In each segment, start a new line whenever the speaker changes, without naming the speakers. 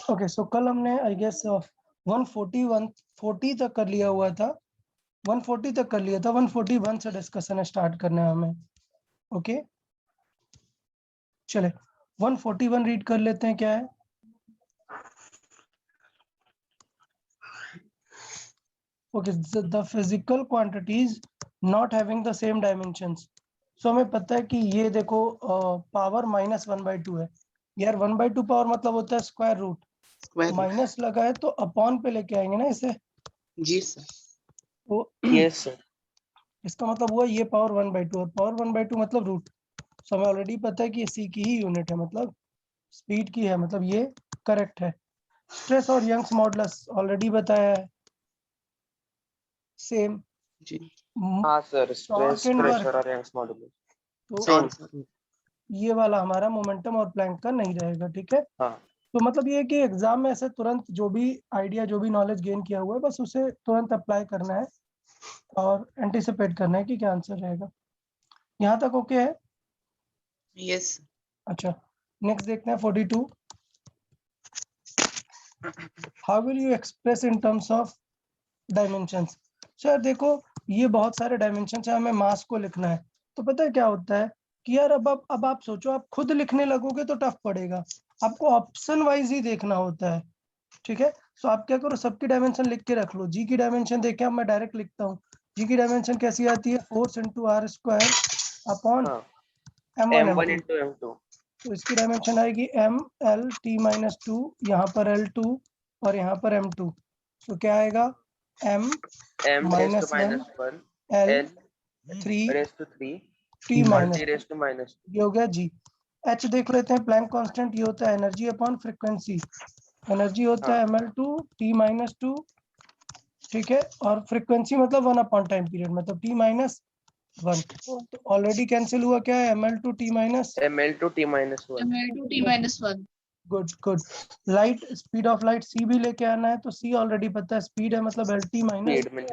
Okay so कल हमने I guess 140 तक कर लिया हुआ था, 140 तक कर लिया था, 141 से डिस्कशन स्टार्ट करना है हमें। ओके चले 141 रीड कर लेते हैं, क्या है? Okay the physical quantities not having the same dimensions. So हमें पता है कि ये देखो पावर -1/2 है यार। 1/2 पावर मतलब होता है स्क्वायर रूट, माइनस लगा है तो अपॉन पे लेके आएंगे ना इसे।
जी सर।
तो
यस सर।
इसका मतलब हुआ ये पावर 1/2 और पावर 1/2 मतलब रूट। सो हमें ऑलरेडी पता है कि ये सी की ही यूनिट है, मतलब स्पीड की है, मतलब ये करेक्ट है। स्ट्रेस और यंग्स मॉडुलस ऑलरेडी बताया है, सेम।
जी
हाँ sir,
torque
stress,
and
pressure
work
और यंग्स मॉडुलस
तो
सेम सर।
ये वाला हमारा मोमेंटम और प्लैंक का नहीं रहेगा, ठीक है।
हाँ।
तो मतलब ये है कि एग्जाम में ऐसे तुरंत जो भी आइडिया, जो भी नॉलेज गेन किया हुआ है, बस उसे तुरंत अप्लाई करना है और एंटिसिपेट करना है कि क्या आंसर रहेगा। यहाँ तक ओके है?
यस।
अच्छा नेक्स्ट देखते हैं 42। How will you express in terms of dimensions? Sir देखो ये बहुत सारे डायमेंशन है, हमें मास को लिखना है। तो पता है क्या होता है कि यार अब आप सोचो, आप खुद लिखने लगोगे तो टफ पड़ेगा, आपको ऑप्शन वाइज ही देखना होता है, ठीक है। सो आप क्या करो, सबकी डायमेंशन लिख के रख लो। जी की डायमेंशन देखे, अब मैं डायरेक्ट लिखता हूँ। जी की डायमेंशन कैसी आती है? Force into are square upon
हाँ
m1
m1
m2।
Into m2।
तो इसकी डायमेंशन आएगी m l t-2, यहाँ पर l2 और यहाँ पर m2। तो क्या आएगा? m
m raise to
-1
-1
l
l
3
raise to 3
t
और
माइनस
t रेस टू -2।
ये हो गया जी। h देख लेते हैं, प्लैंक कांस्टेंट ये होता है एनर्जी अपॉन फ्रीक्वेंसी। एनर्जी होता है ml2 t-2, ठीक है। और फ्रीक्वेंसी मतलब 1 टाइम पीरियड, मतलब t-1। तो ऑलरेडी कैंसिल हुआ, क्या है? ml2 t-।
ml2 t-1
m2 t-1।
Good good. Light, speed of light c भी लेके आना है, तो c ऑलरेडी पता है स्पीड है, मतलब lt
स्पीड में l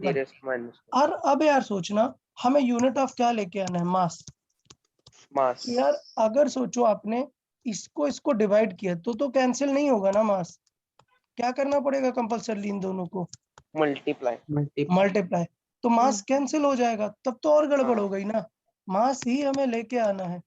t रेस टू -1
और अब यार सोचना, हमें यूनिट ऑफ क्या लेके आना है? मास।
मास।
यार अगर सोचो आपने इसको इसको डिवाइड किया तो कैंसिल नहीं होगा ना मास। क्या करना पड़ेगा कंपल्सरली इन दोनों को?
मल्टीप्लाई।
मल्टीप्लाई। तो मास कैंसिल हो जाएगा, तब तो और गड़बड़
हाँ।
हो गई ना। मास ही हमें लेके आना है,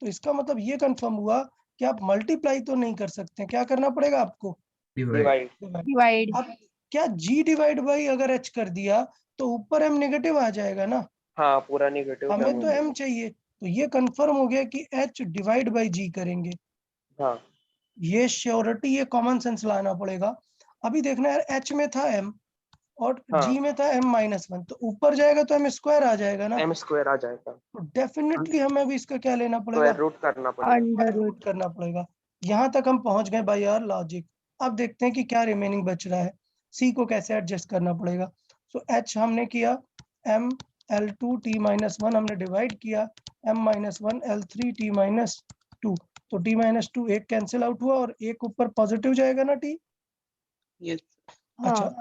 तो इसका मतलब ये कंफर्म हुआ कि आप मल्टीप्लाई तो नहीं कर सकते, क्या करना पड़ेगा आपको?
डिवाइड।
डिवाइड।
अब क्या g डिवाइड बाई अगर h कर दिया तो ऊपर m नेगेटिव आ जाएगा ना,
हाँ पूरा नेगेटिव
हमें
m
तो
होगा।
m चाहिए। तो ये कंफर्म हो गया कि h डिवाइड बाई g करेंगे।
हाँ
ये श्योरिटी, ये कॉमन सेंस लाना पड़ेगा। अभी देखना यार, h में था m और
हाँ
g में था m-1, तो ऊपर जाएगा तो m स्क्वायर आ जाएगा ना।
m स्क्वायर आ जाएगा,
तो डेफिनेटली हमें अभी इसका क्या लेना पड़ेगा?
स्क्वायर रूट करना पड़ेगा।
अंडर
रूट करना पड़ेगा। यहाँ तक हम पहुंच गए बाय आवर लॉजिक। अब देखते हैं कि क्या रिमेनिंग बच रहा है, सी को कैसे एडजस्ट करना पड़ेगा। सो एच हमने किया, m l2 t-1 हमने डिवाइड किया, m-1 l3 t-2। तो t-2 एक कैंसिल आउट हुआ और एक ऊपर पॉजिटिव जाएगा ना t।
यस।
अच्छा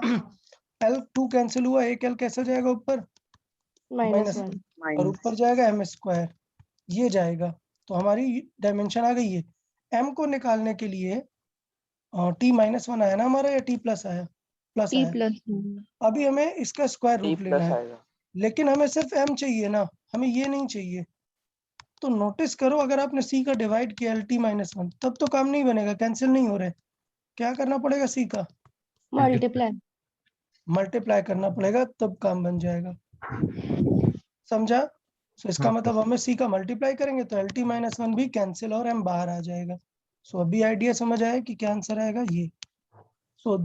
l2 कैंसिल हुआ, एक l कैसे जाएगा ऊपर? -1 और ऊपर जाएगा m स्क्वायर, ये जाएगा। तो हमारी डायमेंशन आ गई है। m को निकालने के लिए t-1 आया ना हमारा, या t प्लस आया? प्लस
t
आया।
प्लस।
अभी हमें इसका स्क्वायर
t
रूट लेना
प्लस
है,
आएगा।
लेकिन हमें सिर्फ m चाहिए ना, हमें ये नहीं चाहिए। तो नोटिस करो, अगर आपने c का डिवाइड किया lt-1 तब तो काम नहीं बनेगा, कैंसिल नहीं हो रहे। क्या करना पड़ेगा? c का
मल्टीप्लाई।
मल्टीप्लाई करना पड़ेगा, तब काम बन जाएगा। समझा? सो इसका मतलब हमें c का मल्टीप्लाई करेंगे तो lt-1 भी कैंसिल और m बाहर आ जाएगा। सो अभी आइडिया समझ आया कि क्या आंसर आएगा ये। सो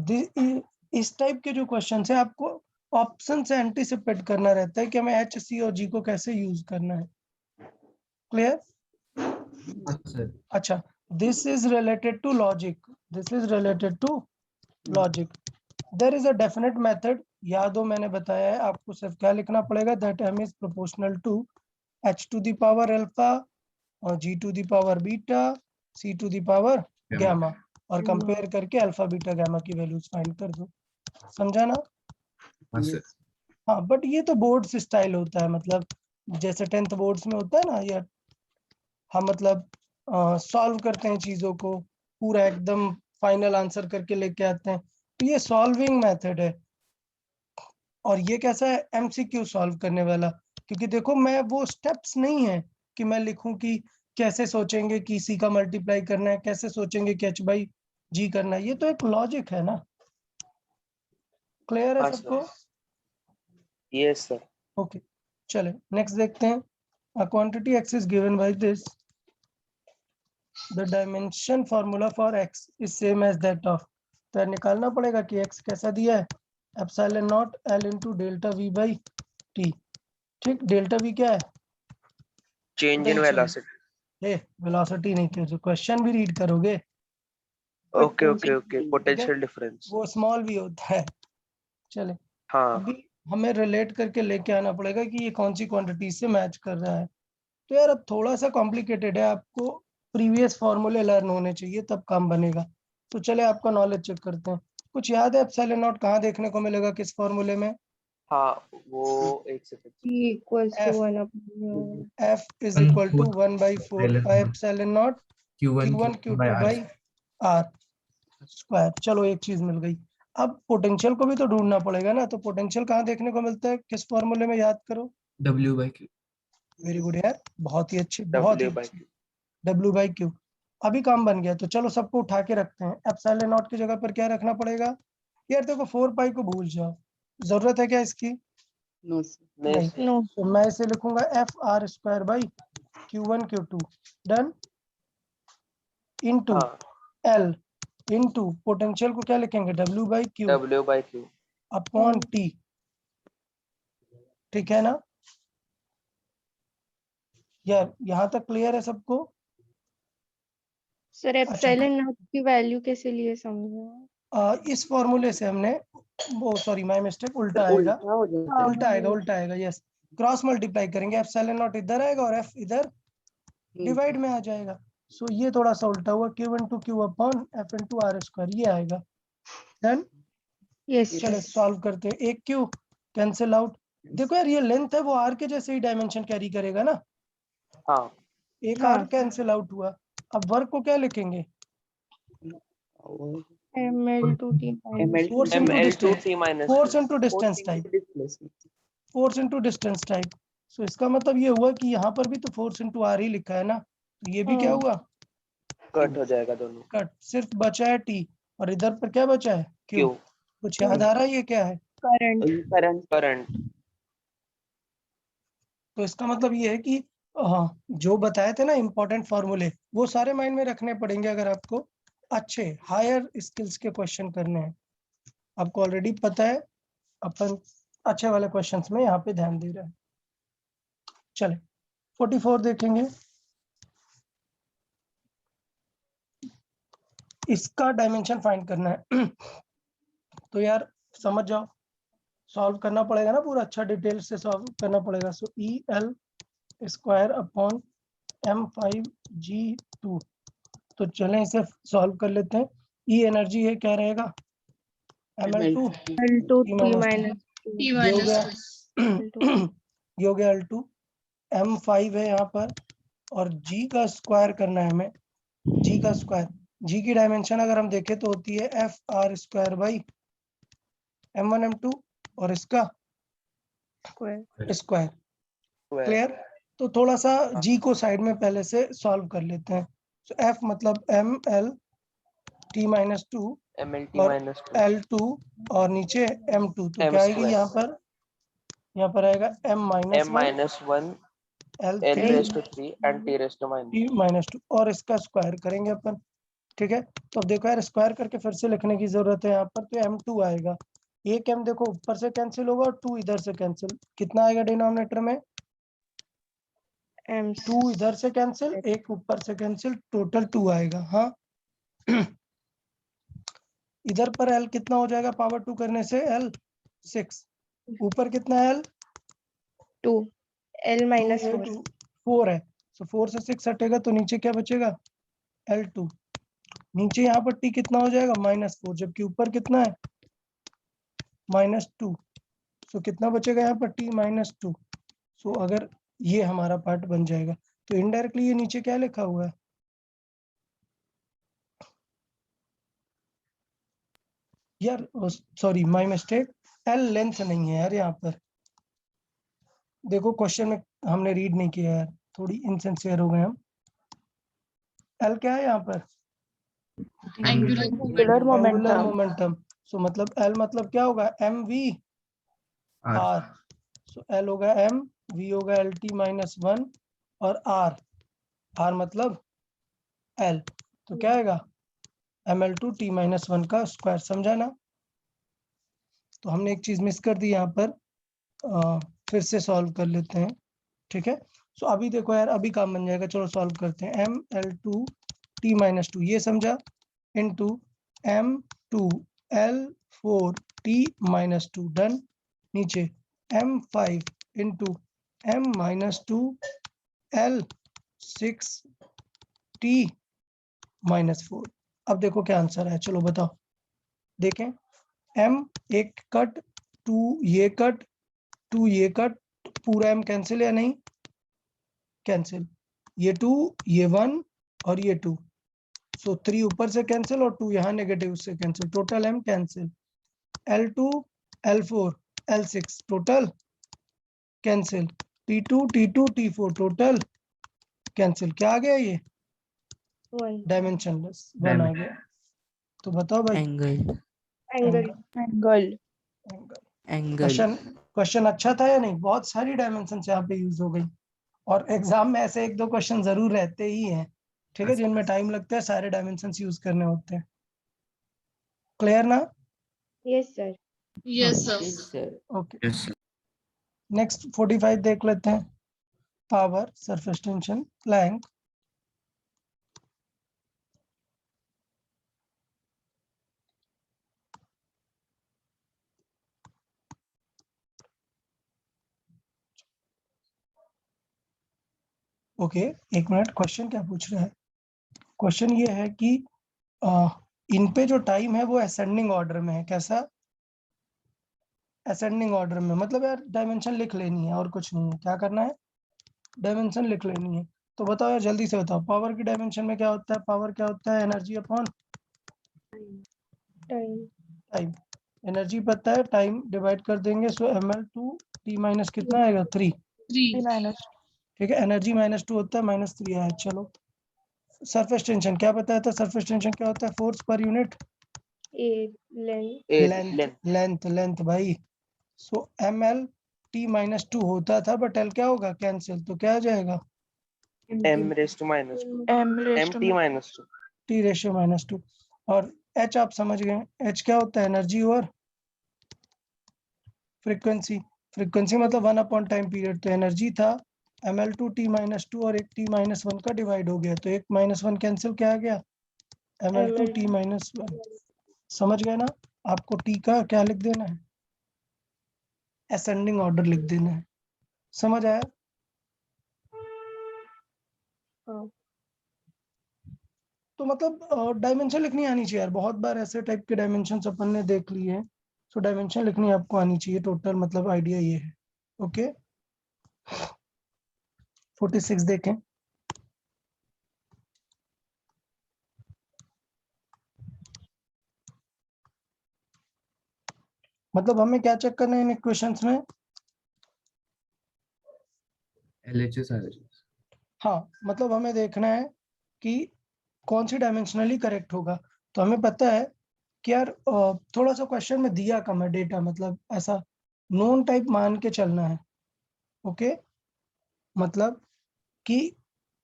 इस टाइप के जो क्वेश्चन है, आपको ऑप्शन से एंटीसिपेट करना रहता है कि हमें एच, सी और जी को कैसे यूज करना है। क्लियर? अच्छा, this is related to logic, this is related to logic. There is a definite method, याद हो मैंने बताया है आपको सिर्फ क्या लिखना पड़ेगा, that m is proportional to h to the power alpha और g to the power beta, c to the power gamma, और कंपेयर करके अल्फा बीटा गामा की वैल्यूज फाइंड कर दो। समझा ना? हाँ बट ये तो बोर्ड्स स्टाइल होता है, मतलब जैसे 10th बोर्ड्स में होता है ना, या हम मतलब सॉल्व करते हैं चीजों को पूरा एकदम फाइनल आंसर करके लेके आते हैं। तो ये सॉल्विंग मेथड है। और ये कैसा है, एमसीक्यू सॉल्व करने वाला, क्योंकि देखो मैं वो स्टेप्स नहीं है कि मैं लिखूं कि कैसे सोचेंगे कि सी का मल्टीप्लाई करना है, कैसे सोचेंगे कि एच बाई जी करना है। ये तो एक लॉजिक है ना। क्लियर है
हाँ
सबको?
सर। Yes sir.
ओके, चले नेक्स्ट देखते हैं। A quantity x is given by this. The dimension formula for x is same as that of. तो निकालना पड़ेगा कि x कैसा दिया है, epsilon not l into delta v by t। ठीक, डेल्टा v क्या है?
Change in velocity.
वेलोसिटी नहीं, क्यों क्वेश्चन भी रीड करोगे?
Okay okay okay, potential difference.
वो स्मॉल भी होता है। चले,
हाँ
अभी हमें रिलेट करके लेके आना पड़ेगा कि ये कौन सी क्वांटिटी से मैच कर रहा है। तो यार अब थोड़ा सा कॉम्प्लिकेटेड है, आपको प्रीवियस फॉर्मूले लर्न होने चाहिए तब काम बनेगा। तो चले आपका नॉलेज चेक करते हैं। कुछ याद है एप्सिलॉन नॉट कहाँ देखने को मिलेगा, किस फॉर्मूले में?
हाँ, वो एक second.
E equals to
F
1/4.
F is equal to 1/4 pi epsilon naught Q1 Q2 by R square. चलो एक चीज मिल गई। अब पोटेंशियल को भी तो ढूंढना पड़ेगा ना। तो पोटेंशियल कहाँ देखने को मिलता है, किस फॉर्मूले में, याद करो।
W/Q।
वेरी गुड यार, बहुत ही अच्छी, बहुत ही अच्छी। W/Q। अभी काम बन गया। तो चलो सबको उठा के रखते हैं। एप्सिलॉन नॉट की जगह पर क्या रखना पड़ेगा? यार देखो 4 पाई को भूल जाओ, जरूरत है क्या इसकी?
No, sir.
नहीं।
No.
तो मैं इसे लिखूंगा F R square by Q1 Q2 done into
हाँ,
एल इनटू पोटेंशियल को क्या लिखेंगे, W/Q
W/Q।
Upon T। ठीक है ना यार, यहाँ तक क्लियर है सबको?
सर एप्सिलॉन नॉट की वैल्यू कैसे लिए समझो?
इस फॉर्मूले से हमने, वो सॉरी माय मिस्टेक, उल्टा आएगा,
हो जाता है।
उल्टा आएगा, उल्टा आएगा। यस, क्रॉस मल्टीप्लाई करेंगे, एप्सिलॉन नॉट इधर आएगा और एफ इधर डिवाइड में आ जाएगा। सो ये थोड़ा सा उल्टा हुआ, Q into Q upon F into R square, ये आएगा। डन।
यस
चलो सॉल्व करते हैं। एक Q कैंसिल आउट। देखो यार ये लेंथ है, वो R के जैसे ही डायमेंशन कैरी करेगा ना।
हाँ,
एक
हाँ।
R कैंसिल आउट हुआ। अब वर्क को क्या लिखेंगे?
ml2t
force into distance,
ml2t minus
force into distance type, force into distance type. So इसका मतलब ये हुआ कि यहाँ पर भी तो फोर्स इंटू आर ही लिखा है ना। तो ये भी क्या हुआ,
कट हो जाएगा दोनों।
कट। सिर्फ बचा है टी, और इधर पर क्या बचा है, क्यू।
क्यू।
कुछ याद आ रहा है ये क्या है?
करंट।
तो इसका मतलब ये है कि हाँ, जो बताए थे ना इंपॉर्टेंट फॉर्मूले, वो सारे माइंड में रखने पड़ेंगे अगर आपको अच्छे हायर स्किल्स के क्वेश्चन करने हैं। आपको ऑलरेडी पता है, अपन अच्छे वाले क्वेश्चंस में यहाँ पे ध्यान दे रहे हैं। चले 44 देखेंगे। इसका डायमेंशन फाइंड करना है। तो यार समझ जाओ, सॉल्व करना पड़ेगा ना पूरा, अच्छा डिटेल से सॉल्व करना पड़ेगा। सो EL स्क्वायर अपॉन M5G2। तो चलें इसे सॉल्व कर लेते हैं। E एनर्जी है, क्या रहेगा, ML2
L2t minus 2 T
ये हो गया।
L2
ये हो गया L2। M5 है यहाँ पर, और G का स्क्वायर करना है हमें। G का स्क्वायर, G की डायमेंशन अगर हम देखें तो होती है FR square by M1 M2 और इसका
square.
स्क्वायर। क्लियर? तो थोड़ा सा G को साइड में पहले से सॉल्व कर लेते हैं। तो F मतलब ML T माइनस 2
MLT
और
माइनस 2
L2 और नीचे M2। तो
M
क्या आएगी
square।
यहाँ पर आएगा M
M minus 1 L
L3
raised to 3 and T raised to minus
T minus 2 और इसका स्क्वायर करेंगे अपन। ठीक है, तो अब देखो यार स्क्वायर करके फिर से लिखने की जरूरत है यहाँ पर। तो M2 आएगा, एक M देखो ऊपर से कैंसिल होगा और 2 इधर से कैंसिल। कितना आएगा डिनोमिनेटर में,
M
2 इधर से कैंसिल, एक ऊपर से कैंसिल, टोटल 2 आएगा। हाँ इधर पर L कितना हो जाएगा, पावर 2 करने से L 6, ऊपर कितना है L
2 L minus 4
4 है। सो 4 से 6 हटेगा तो नीचे क्या बचेगा, L2। नीचे यहाँ पर T कितना हो जाएगा, -4, जबकि ऊपर कितना है -2। सो कितना बचेगा यहाँ पर T -2। सो अगर ये हमारा पार्ट बन जाएगा तो इनडायरेक्टली ये नीचे क्या लिखा हुआ है, यार sorry my mistake, L length नहीं है यार यहाँ पर। देखो क्वेश्चन में हमने रीड नहीं किया यार, थोड़ी इनसिंसियर हो गए हम। एल क्या है यहाँ पर?
Angular
angular
momentum.
Momentum. So मतलब एल मतलब क्या होगा? M V R. So L होगा एम, वी होगा एल टी माइनस वन, और आर, आर मतलब एल, तो क्या आएगा? M L two T minus one का स्क्वायर। समझा ना? तो हमने एक चीज मिस कर दी यहाँ पर, फिर से सॉल्व कर लेते हैं, ठीक है? सो अभी देखो यार, अभी काम बन जाएगा। चलो सॉल्व करते हैं। M L two T minus two, ये समझा, into M two L four T minus two, done. नीचे M five into M minus two L six T minus four. अब देखो क्या आंसर है, चलो बताओ। देखें, एम एक कट, टू ये कट, टू ये कट, पूरा एम कैंसिल या नहीं? कैंसिल। ये टू, ये वन, और ये टू। सो थ्री ऊपर से कैंसिल और टू यहाँ नेगेटिव से cancel, total M cancel. L two L four L six total cancel. T two T four total cancel. क्या आ गया? ये डायमेंशनलेस वन आ गया। तो बताओ भाई।
Angle
angle. Angle.
Question question अच्छा था या नहीं? बहुत सारी डायमेंशन यहाँ पे यूज हो गई, और एग्जाम में ऐसे एक दो क्वेश्चन जरूर रहते ही हैं, ठीक है, जिनमें टाइम लगता है, सारे डायमेंशंस यूज करने होते हैं। क्लियर ना?
Yes sir.
Yes, sir.
Sir.
Okay, next 45 देख लेते हैं। Power, surface tension, length. Okay, एक मिनट, क्वेश्चन क्या पूछ रहा है? क्वेश्चन ये है कि इन पे जो टाइम है वो असेंडिंग ऑर्डर में है। कैसा? असेंडिंग ऑर्डर में। मतलब यार डायमेंशन लिख लेनी है और कुछ नहीं है। क्या करना है? डायमेंशन लिख लेनी है। तो बताओ यार, जल्दी से बताओ, पावर की डायमेंशन में क्या होता है? पावर क्या होता है? Energy upon
time.
Time. Energy पता है, टाइम डिवाइड कर देंगे। So M L two T minus कितना आएगा? 3।
3.
माइनस
ठीक है, एनर्जी माइनस टू होता है, माइनस 3 आया। चलो, सरफेस टेंशन क्या बताया था? सरफेस टेंशन क्या होता है? Force per unit
a length.
Length. Length length भाई। So M L T minus two होता था, बट एल क्या होगा? कैंसिल। तो क्या आ जाएगा?
m raised to minus 2
M raise to
mt minus 2
T ratio minus two. और एच आप समझ गए, एच क्या होता है? एनर्जी और फ्रीक्वेंसी। फ्रीक्वेंसी मतलब वन अपॉन टाइम पीरियड। तो एनर्जी था M L two T minus two, और एक टी माइनस वन का डिवाइड हो गया, तो एक माइनस वन कैंसिल, क्या आ गया? M L two T minus one. समझ गए ना? आपको टी का क्या लिख देना है? असेंडिंग ऑर्डर लिख देना है। समझ आया? तो मतलब डायमेंशन लिखनी आनी चाहिए यार। बहुत बार ऐसे टाइप के डायमेंशन अपन ने देख लिए हैं। सो डायमेंशन लिखनी आपको आनी चाहिए। टोटल मतलब आइडिया ये है। ओके, 46 देखें। मतलब हमें क्या चेक करना है इन इक्वेशंस में?
LHS RHS।
हाँ, मतलब हमें देखना है कि कौन सी डायमेंशनली करेक्ट होगा। तो हमें पता है कि यार थोड़ा सा क्वेश्चन में दिया कम है डेटा, मतलब ऐसा नोन टाइप मान के चलना है। ओके, मतलब कि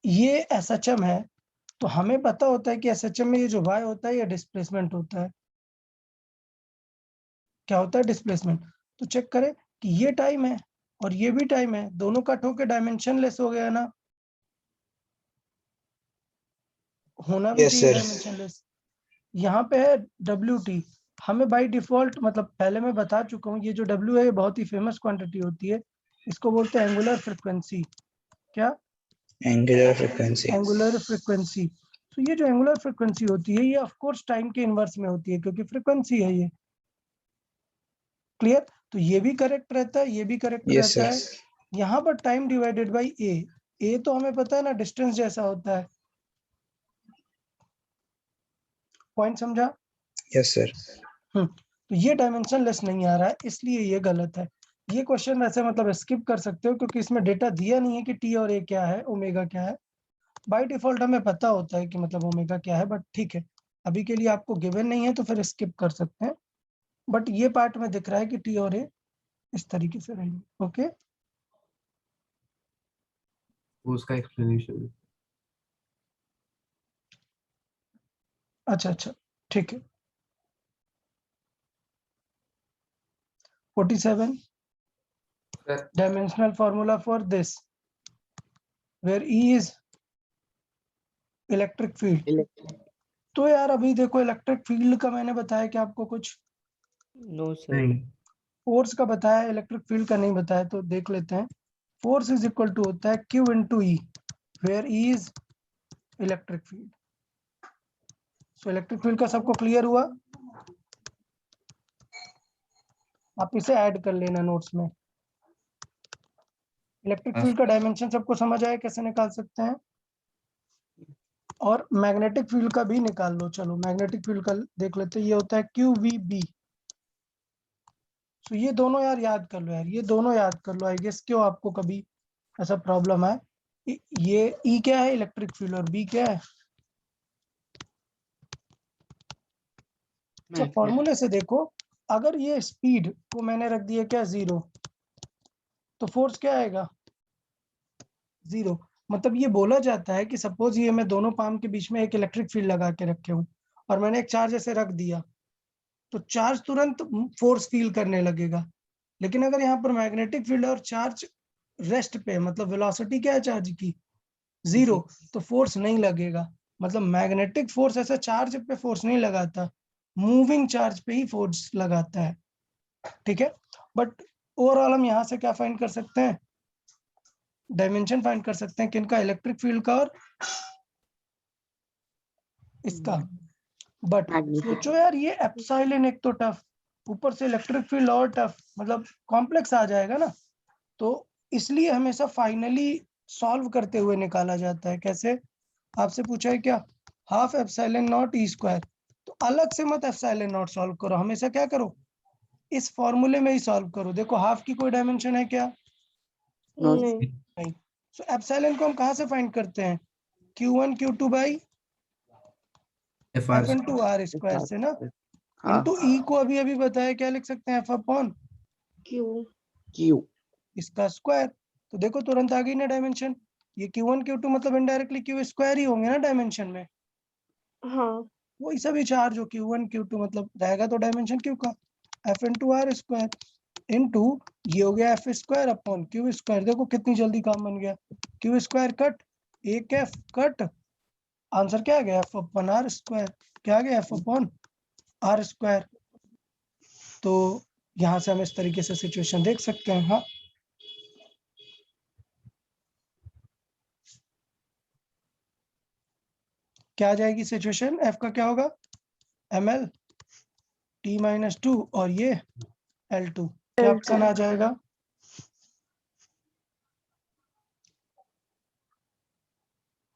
ये एसएचएम है, तो हमें पता होता है कि एसएचएम में ये जो y होता है ये डिस्प्लेसमेंट होता है। क्या होता है? डिस्प्लेसमेंट। तो चेक करें कि ये टाइम है और ये भी टाइम है, दोनों कट होकर डायमेंशन लेस हो गया ना? होना भी चाहिए डायमेंशन लेस। यहाँ पे है डब्ल्यू टी। हमें बाय डिफॉल्ट, मतलब पहले मैं बता चुका हूँ, ये जो डब्ल्यू है ये बहुत ही फेमस क्वांटिटी होती है। इसको बोलते हैं एंगुलर फ्रिक्वेंसी। क्या?
Angular frequency.
Angular frequency. तो ये जो एंगुलर फ्रिक्वेंसी होती है ये ऑफ कोर्स टाइम के इनवर्स में होती है, क्योंकि फ्रिक्वेंसी है ये। क्लियर? तो ये भी करेक्ट रहता है, ये भी करेक्ट
यस
रहता
सर।
है। यहाँ पर टाइम डिवाइडेड बाय ए तो हमें पता है ना, डिस्टेंस जैसा होता है। पॉइंट समझा?
Yes sir.
तो ये डायमेंशन लेस नहीं आ रहा है, इसलिए ये गलत है। ये क्वेश्चन वैसे मतलब स्किप कर सकते हो क्योंकि इसमें डेटा दिया नहीं है कि टी और ए क्या है, ओमेगा क्या है। बाय डिफॉल्ट हमें पता होता है कि मतलब ओमेगा क्या है, बट ठीक है अभी के लिए आपको गिवन नहीं है तो फिर स्किप कर सकते हैं। बट ये पार्ट में दिख रहा है कि टी और ए इस तरीके से रहेंगे। ओके,
उसका एक्सप्लेनेशन।
अच्छा अच्छा ठीक है। 47
Sir.
dimensional formula for this where E is electric field. तो यार अभी देखो इलेक्ट्रिक फील्ड का मैंने बताया कि आपको कुछ
नो सर।
नहीं,
फोर्स का बताया, इलेक्ट्रिक फील्ड का नहीं बताया, तो देख लेते हैं। फोर्स इज इक्वल टू होता है Q into E, where E is electric field. So electric field का सबको क्लियर हुआ? आप इसे ऐड कर लेना नोट्स में। इलेक्ट्रिक फील्ड का डायमेंशन सबको समझ आया कैसे निकाल सकते हैं? और मैग्नेटिक फील्ड का भी निकाल लो। चलो मैग्नेटिक फील्ड का देख लेते हैं। ये होता है QVB। तो ये दोनों यार याद कर लो यार, ये दोनों याद कर लो। आई गेस क्यों आपको कभी ऐसा प्रॉब्लम है। ये E क्या है, इलेक्ट्रिक फील्ड, और B क्या है। अच्छा फॉर्मूले से देखो, अगर ये स्पीड को मैंने रख दिया क्या 0, तो फोर्स क्या आएगा 0। मतलब ये बोला जाता है कि सपोज ये मैं दोनों पाम के बीच में एक इलेक्ट्रिक फील्ड लगा के रखे हूँ और मैंने एक चार्ज ऐसे रख दिया, तो चार्ज तुरंत फोर्स फील करने लगेगा। लेकिन अगर यहाँ पर मैग्नेटिक फील्ड और चार्ज रेस्ट पे, मतलब वेलोसिटी क्या है चार्ज की 0, तो फोर्स नहीं लगेगा। मतलब मैग्नेटिक फोर्स ऐसा चार्ज पे फोर्स नहीं लगाता, मूविंग चार्ज पे ही फोर्स लगाता है। ठीक है, बट ओवरऑल हम यहाँ से क्या फाइंड कर सकते हैं, डायमेंशन फाइंड कर सकते हैं किनका, इलेक्ट्रिक फील्ड का और इसका। बट सोचो यार ये एप्सिलॉन एक तो टफ, ऊपर से इलेक्ट्रिक फील्ड और टफ, मतलब कॉम्प्लेक्स आ जाएगा ना। तो इसलिए हमेशा फाइनली सॉल्व करते हुए निकाला जाता है। कैसे, आपसे पूछा है क्या, half epsilon naught E square, तो अलग से मत एप्सिलॉन नॉट सॉल्व करो, हमेशा क्या करो, इस फॉर्मूले में ही सॉल्व करो। देखो हाफ की कोई डायमेंशन है क्या,
नहीं।
नहीं। सो एप्सिलॉन को हम कहाँ से फाइंड करते हैं, Q1 Q2 by
FR
F into are square से ना।
हाँ
इंटू ई को अभी अभी बताया क्या लिख सकते हैं, F अपॉन
क्यू।
क्यू।
इसका स्क्वायर। तो देखो तुरंत आ गई ना डायमेंशन। ये Q1 Q2 मतलब इनडायरेक्टली Q स्क्वायर ही होंगे ना डायमेंशन में।
हाँ।
वही सभी चार्ज जो Q1 Q2 मतलब रहेगा तो डायमेंशन Q का F into are square into ये हो गया F square upon Q square. देखो कितनी जल्दी काम बन गया, Q स्क्वायर कट, एक F कट, आंसर क्या आ गया F अपॉन आर स्क्वायर। क्या आ गया F अपॉन आर स्क्वायर। तो यहाँ से हम इस तरीके से सिचुएशन देख सकते हैं। हाँ क्या आ जाएगी सिचुएशन, F का क्या होगा ml t-2 और ये L2, क्या ऑप्शन आ जाएगा।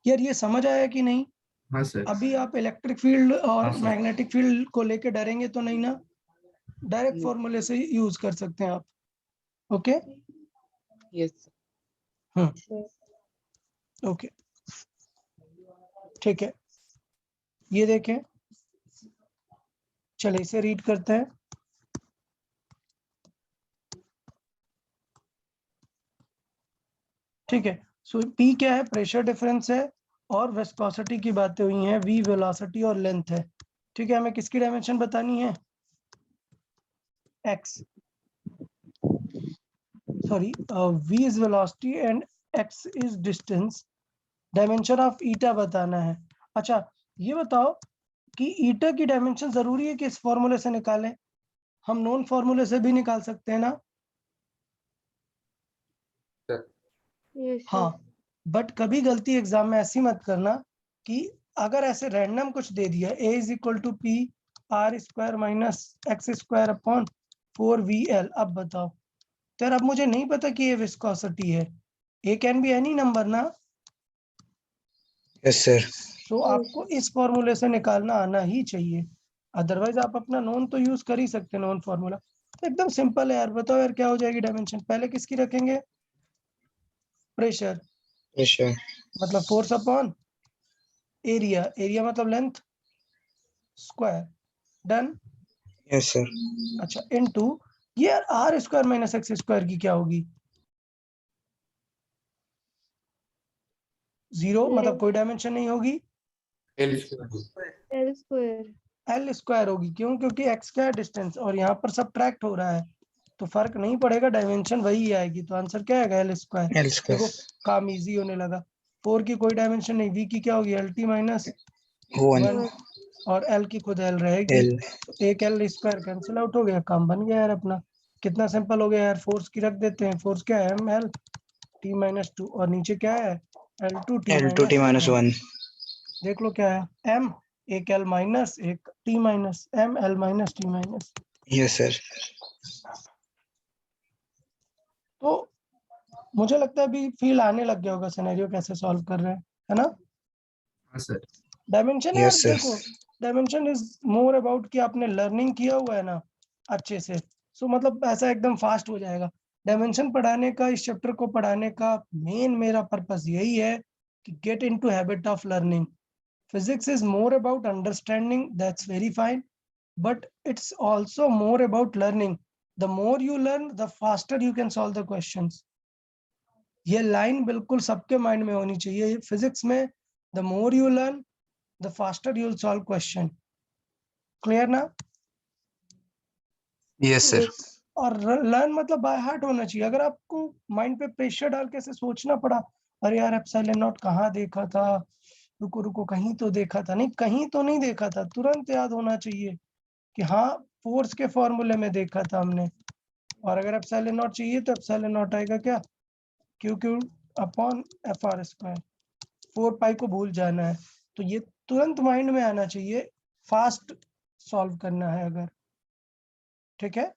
यार ये समझ आया कि नहीं।
हाँ सर।
अभी आप इलेक्ट्रिक फील्ड और
हाँ, सर।
मैग्नेटिक फील्ड को लेके डरेंगे तो नहीं ना, डायरेक्ट फॉर्मूले से यूज कर सकते हैं आप। Okay
yes.
ओके ठीक है, ये देखें, चलिए इसे रीड करते हैं। ठीक है, सो P क्या है, प्रेशर डिफरेंस है, और विस्कोसिटी की बातें हुई हैं, V वेलोसिटी और लेंथ है। ठीक है, हमें किसकी डायमेंशन बतानी है, X, sorry V is velocity and X is distance, dimension of eta बताना है। अच्छा ये बताओ कि ईटा की डायमेंशन जरूरी है कि इस फॉर्मूले से निकालें, हम नॉन फॉर्मूले से भी निकाल सकते हैं ना। हाँ, बट कभी गलती एग्जाम में ऐसी मत करना कि अगर ऐसे रैंडम कुछ दे दिया a is equal to P R square minus X square upon 4VL, अब बताओ। तो यार अब मुझे नहीं पता कि ये विस्कोसिटी है, ए कैन बी एनी नंबर ना।
Yes, sir.
तो आपको इस फॉर्मूले से निकालना आना ही चाहिए। अदरवाइज आप अपना नोन तो यूज कर ही सकते हैं, नोन फॉर्मूला। तो एकदम सिंपल है यार, बताओ यार क्या हो जाएगी डायमेंशन। पहले किसकी रखेंगे? Pressure,
Pressure.
मतलब फोर्स अपॉन एरिया, एरिया मतलब length square, done.
Yes, sir.
अच्छा इनटू ये R square minus X square की क्या होगी? 0, मतलब कोई डायमेंशन नहीं होगी।
L square.
एल स्क्वायर होगी, क्यों? क्योंकि एक्स का डिस्टेंस और यहाँ पर सब्ट्रैक्ट हो रहा है, तो फर्क नहीं पड़ेगा, डायमेंशन वही आएगी। तो आंसर क्या आएगा? L square.
L square.
देखो काम इजी होने लगा। 4 की कोई डायमेंशन नहीं, वी की क्या होगी? L T minus
1.
1, और एल की खुद एल रहेगी।
L.
तो एक एल स्क्वायर कैंसिल आउट हो गया, काम बन गया यार अपना। कितना सिंपल हो गया यार। फोर्स की रख देते हैं, फोर्स क्या है? एम एल टी माइनस 2, और नीचे क्या है? L two T
L2 T minus 1.
देख लो क्या है, एम, एक एल माइनस एक T minus, M L minus T minus.
Yes, sir.
तो मुझे लगता है अभी फील आने लग गया होगा सिनेरियो कैसे सॉल्व कर रहे हैं, है ना?
हाँ सर।
डायमेंशन यार
Yes, sir.
देखो, डायमेंशन इज मोर अबाउट कि आपने लर्निंग किया हुआ है ना अच्छे से, सो मतलब ऐसा एकदम फास्ट हो जाएगा। डायमेंशन पढ़ाने का, इस चैप्टर को पढ़ाने का मेन मेरा पर्पस यही है कि get into habit of learning. Physics is more about understanding, that's very fine, but it's also more about learning. The more you learn, the faster you can solve the questions. ये line बिल्कुल सबके mind में होनी चाहिए physics में। The more you learn, the faster you'll solve question. Clear ना?
Yes, sir.
और learn मतलब बाय हार्ट होना चाहिए। अगर आपको माइंड पे प्रेशर डाल के ऐसे सोचना पड़ा, अरे यार एप्सिलॉन नॉट कहाँ देखा था, रुको रुको कहीं तो देखा था, नहीं कहीं तो नहीं देखा था, तुरंत याद होना चाहिए कि हाँ फोर्स के फॉर्मूले में देखा था हमने। और अगर एप्सिलॉन नॉट चाहिए तो एप्सिलॉन नॉट आएगा क्या? Q Q upon F R square. 4 पाई को भूल जाना है, तो ये तुरंत माइंड में आना चाहिए, फास्ट सॉल्व करना है अगर, ठीक है?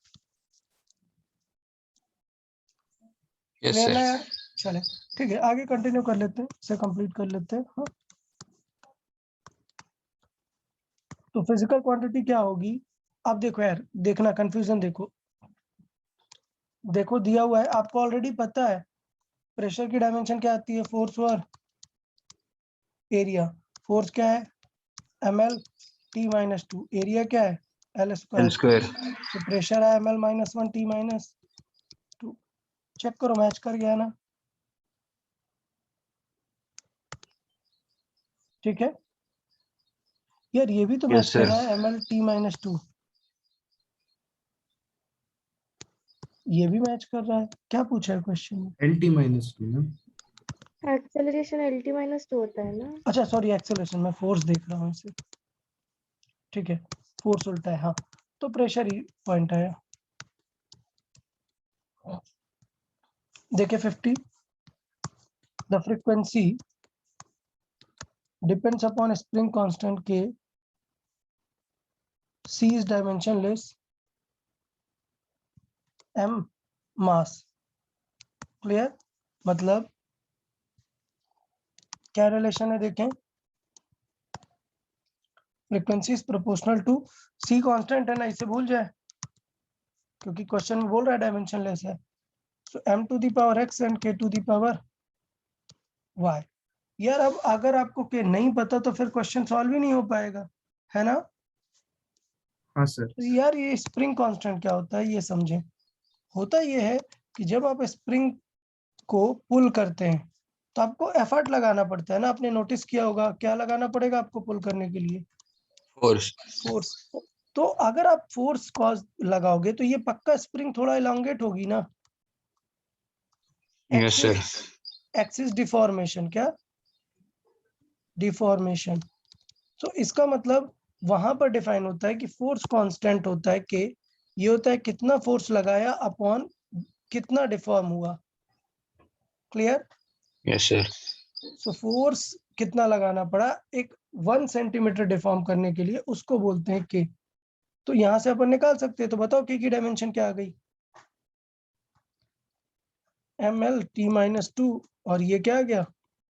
Yes,
clear
sir.
ना यार? चले ठीक है, आगे कंटिन्यू कर लेते हैं, इसे कंप्लीट कर लेते हैं। हाँ, तो फिजिकल क्वांटिटी क्या होगी? अब देखो यार, देखना कंफ्यूजन देखो, देखो दिया हुआ है आपको ऑलरेडी पता है प्रेशर की डायमेंशन क्या आती है? फोर्स और एरिया। फोर्स क्या है? M L T minus 2, area क्या है? L
L
square.
square.
तो प्रेशर है M L minus 1 T minus 2। Check करो मैच कर गया ना? ठीक है यार, ये भी तो मैच
Yes,
कर
sir.
रहा है, एम एल टी माइनस 2, ये भी मैच कर रहा है। क्या पूछा है क्वेश्चन में?
LT minus 2 ना।
एक्सेलरेशन LT माइनस 2 होता है ना?
अच्छा सॉरी, एक्सेलरेशन, मैं फोर्स देख रहा हूँ इसे, ठीक है फोर्स उल्टा है, हाँ तो प्रेशर ही पॉइंट आया। देखिए 50, the frequency depends upon spring constant K, C is dimensionless, M mass. Clear? मतलब क्या रिलेशन है देखें, frequency is proportional to C, constant है ना, इसे भूल जाए क्योंकि क्वेश्चन में बोल रहा है डायमेंशनलेस है। So m to the power x and k to the power y। यार अब अगर आपको k नहीं पता तो फिर क्वेश्चन सॉल्व ही नहीं हो पाएगा, है ना?
हाँ सर।
तो यार ये स्प्रिंग कांस्टेंट क्या होता है ये समझें। होता ये है कि जब आप स्प्रिंग को पुल करते हैं तो आपको एफर्ट लगाना पड़ता है ना, आपने नोटिस किया होगा, क्या लगाना पड़ेगा आपको पुल करने के लिए?
Force.
फोर्स। तो अगर आप फोर्स कॉज लगाओगे तो ये पक्का स्प्रिंग थोड़ा इलांगेट होगी ना।
Yes, sir.
एक्सिस डिफॉर्मेशन, क्या डिफॉर्मेशन। तो इसका मतलब वहां पर डिफाइन होता है कि फोर्स कांस्टेंट होता है कि ये होता है कितना फोर्स लगाया अपॉन कितना डिफॉर्म हुआ। Clear?
Yes, sir.
So force कितना लगाना पड़ा एक 1 सेंटीमीटर डिफॉर्म करने के लिए, उसको बोलते हैं के। तो यहां से अपन निकाल सकते हैं, तो बताओ के की डायमेंशन क्या आ गई? एम एल टी माइनस 2, और ये क्या आ गया?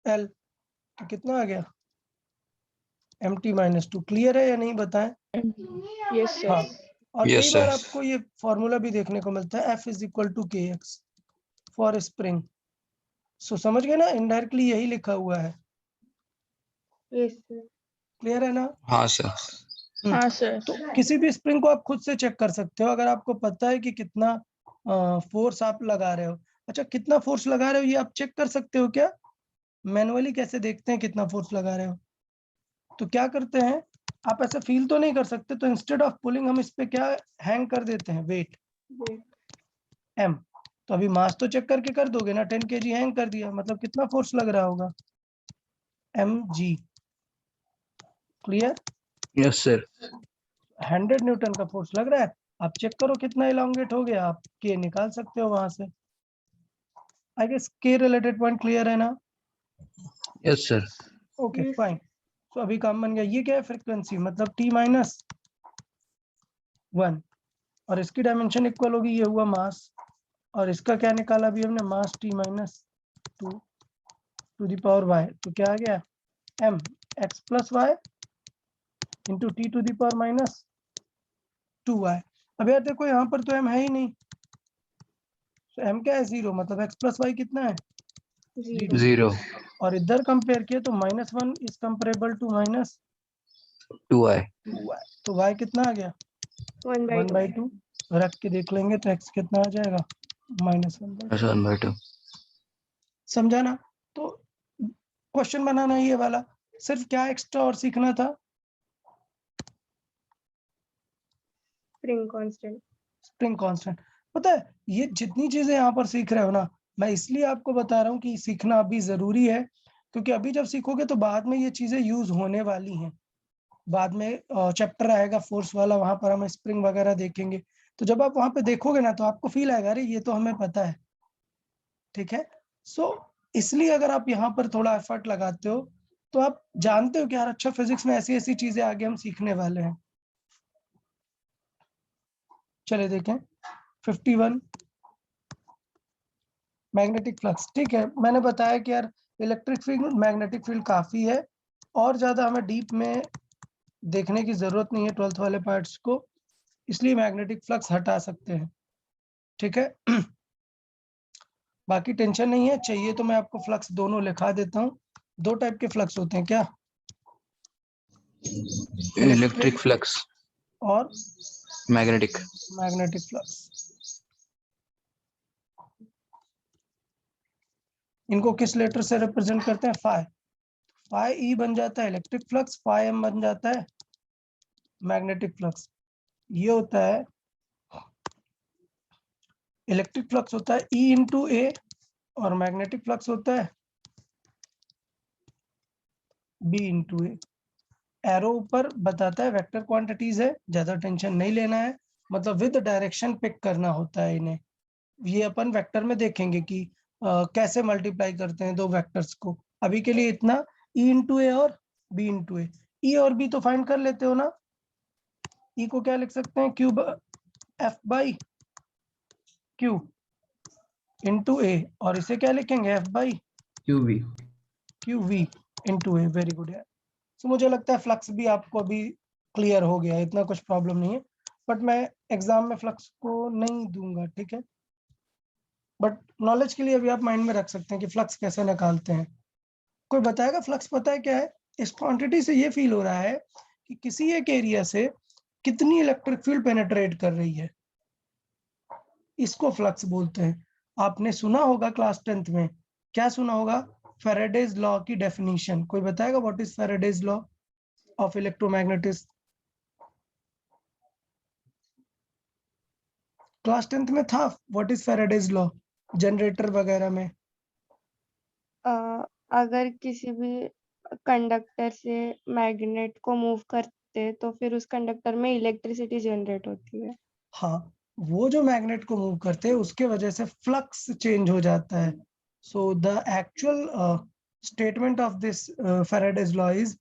एल, तो कितना आ गया? M T minus 2। क्लियर है या नहीं बताएं?
Yes, sir.
हाँ, और
Yes,
कई बार
sir.
आपको ये फॉर्मूला भी देखने को मिलता है F इज इक्वल टू के एक्स फॉर स्प्रिंग। सो समझ गए ना, इनडायरेक्टली यही लिखा हुआ है।
Yes, sir.
क्लियर है ना?
हाँ सर.
हाँ सर।
तो किसी भी स्प्रिंग को आप खुद से चेक कर सकते हो अगर आपको पता है कि कितना फोर्स आप लगा रहे हो। अच्छा, कितना फोर्स लगा रहे हो ये आप चेक कर सकते हो क्या? मैनुअली कैसे देखते हैं कितना फोर्स लगा रहे हो? तो क्या करते हैं, आप ऐसे फील तो नहीं कर सकते, तो इंस्टेड ऑफ पुलिंग हम इस पे क्या हैंग कर देते हैं, वेट m। तो अभी मास तो चेक करके कर दोगे ना, 10 kg हैंग कर दिया, मतलब कितना फोर्स लग रहा होगा, mg। Clear?
Yes, sir.
100 Newton का फोर्स लग रहा है। आप चेक करो कितना इलांगेट हो गया, आप के निकाल सकते हो वहां से। आई गेस के रिलेटेड पॉइंट क्लियर है ना?
Yes, sir.
Okay
Yes.
Fine. तो अभी काम बन गया। ये क्या है, फ्रीक्वेंसी, मतलब t-1, और इसकी डायमेंशन इक्वल होगी, ये हुआ मास, और इसका क्या निकाला अभी हमने, mass t-2 to the power y। तो क्या आ गया, m x plus y into T to the power -2y। अब यार देखो यहाँ पर तो m है ही नहीं, तो m क्या है, 0, मतलब x प्लस y कितना है, 0।
0.
और इधर कंपेयर किया तो -1 इज कंपेरेबल टू2i. -2y, तो y कितना आ गया,
1/2.
1/2। रख के देख लेंगे तो x कितना आ जाएगा, -1/2।
That's 1/2.
समझा ना? तो क्वेश्चन बनाना ये वाला, सिर्फ क्या एक्स्ट्रा और सीखना था,
Spring constant.
Spring constant. पता है ये जितनी चीजें यहाँ पर सीख रहे हो ना, मैं इसलिए आपको बता रहा हूँ कि सीखना अभी जरूरी है, क्योंकि अभी जब सीखोगे तो बाद में ये चीजें यूज होने वाली हैं। बाद में चैप्टर आएगा फोर्स वाला, वहां पर हम स्प्रिंग वगैरह देखेंगे, तो जब आप वहां पे देखोगे ना तो आपको फील आएगा, अरे ये तो हमें पता है। ठीक है, सो इसलिए अगर आप यहाँ पर थोड़ा एफर्ट लगाते हो तो आप जानते हो कि यार अच्छा फिजिक्स में ऐसी ऐसी चीजें आगे हम सीखने वाले हैं। चले देखें 51, मैग्नेटिक फ्लक्स। ठीक है, मैंने बताया कि यार इलेक्ट्रिक फील्ड मैग्नेटिक फील्ड काफी है, और ज्यादा हमें डीप में देखने की जरूरत नहीं है 12th वाले पार्ट्स को, इसलिए मैग्नेटिक फ्लक्स हटा सकते हैं। ठीक है बाकी टेंशन नहीं है, चाहिए तो मैं आपको फ्लक्स दोनों लिखा देता हूँ। दो टाइप के फ्लक्स होते हैं क्या,
Electric flux.
और
Magnetic.
Magnetic flux. इनको किस लेटर से रिप्रेजेंट करते हैं, फाई। फाई ई बन जाता है इलेक्ट्रिक फ्लक्स, फाई एम बन जाता है मैग्नेटिक फ्लक्स। ये होता है इलेक्ट्रिक फ्लक्स होता है ई इंटू ए, और मैग्नेटिक फ्लक्स होता है बी इंटू ए। एरो ऊपर बताता है वेक्टर क्वांटिटीज है, ज्यादा टेंशन नहीं लेना है, मतलब विद डायरेक्शन पिक करना होता है इन्हें। ये अपन वेक्टर में देखेंगे कि कैसे मल्टीप्लाई करते हैं दो वेक्टर्स को। अभी के लिए इतना, ई इंटू ए और बी इंटू ए। ई और बी तो फाइंड कर लेते हो ना, ई को क्या लिख सकते हैं, cube F by Q into A, और इसे क्या लिखेंगे, F by
QV.
Q V into A. Very good यार। तो मुझे लगता है फ्लक्स भी आपको अभी क्लियर हो गया, इतना कुछ प्रॉब्लम नहीं है, बट मैं एग्जाम में फ्लक्स को नहीं दूंगा। ठीक है, बट नॉलेज के लिए अभी आप माइंड में रख सकते हैं कि फ्लक्स कैसे निकालते हैं। कोई बताएगा फ्लक्स पता है क्या है? इस क्वांटिटी से ये फील हो रहा है कि किसी एक एरिया से कितनी इलेक्ट्रिक फील्ड पेनिट्रेट कर रही है, इसको फ्लक्स बोलते हैं। आपने सुना होगा क्लास 10th में, क्या सुना होगा, फैराडेज लॉ की डेफिनेशन। कोई बताएगा what is Faraday's law of electromagnetism? Class 10th में था what is Faraday's law, generator वगैरह में।
अगर किसी भी कंडक्टर से मैग्नेट को मूव करते तो फिर उस कंडक्टर में इलेक्ट्रिसिटी जनरेट होती है।
हाँ, वो जो मैग्नेट को मूव करते हैं उसके वजह से फ्लक्स चेंज हो जाता है। So the actual statement of this Faraday's law is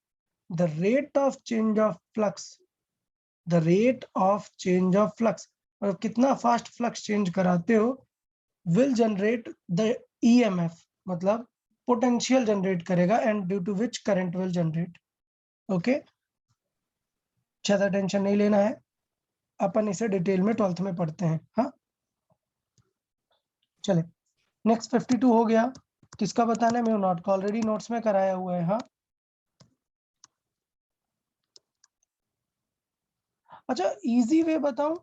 the rate of change of flux, the rate of change of flux, मतलब कितना फास्ट फ्लक्स चेंज कराते हो, विल जनरेट द ईएमएफ, मतलब पोटेंशियल जनरेट करेगा, and due to which current will generate. Okay, ज्यादा tension नहीं लेना है, अपन इसे डिटेल में 12th में पढ़ते हैं। हाँ चले, नेक्स्ट 52 हो गया, किसका बताना है? म्यू नॉट का, ऑलरेडी नोट्स में कराया हुआ है। हाँ अच्छा, इजी वे बताऊं,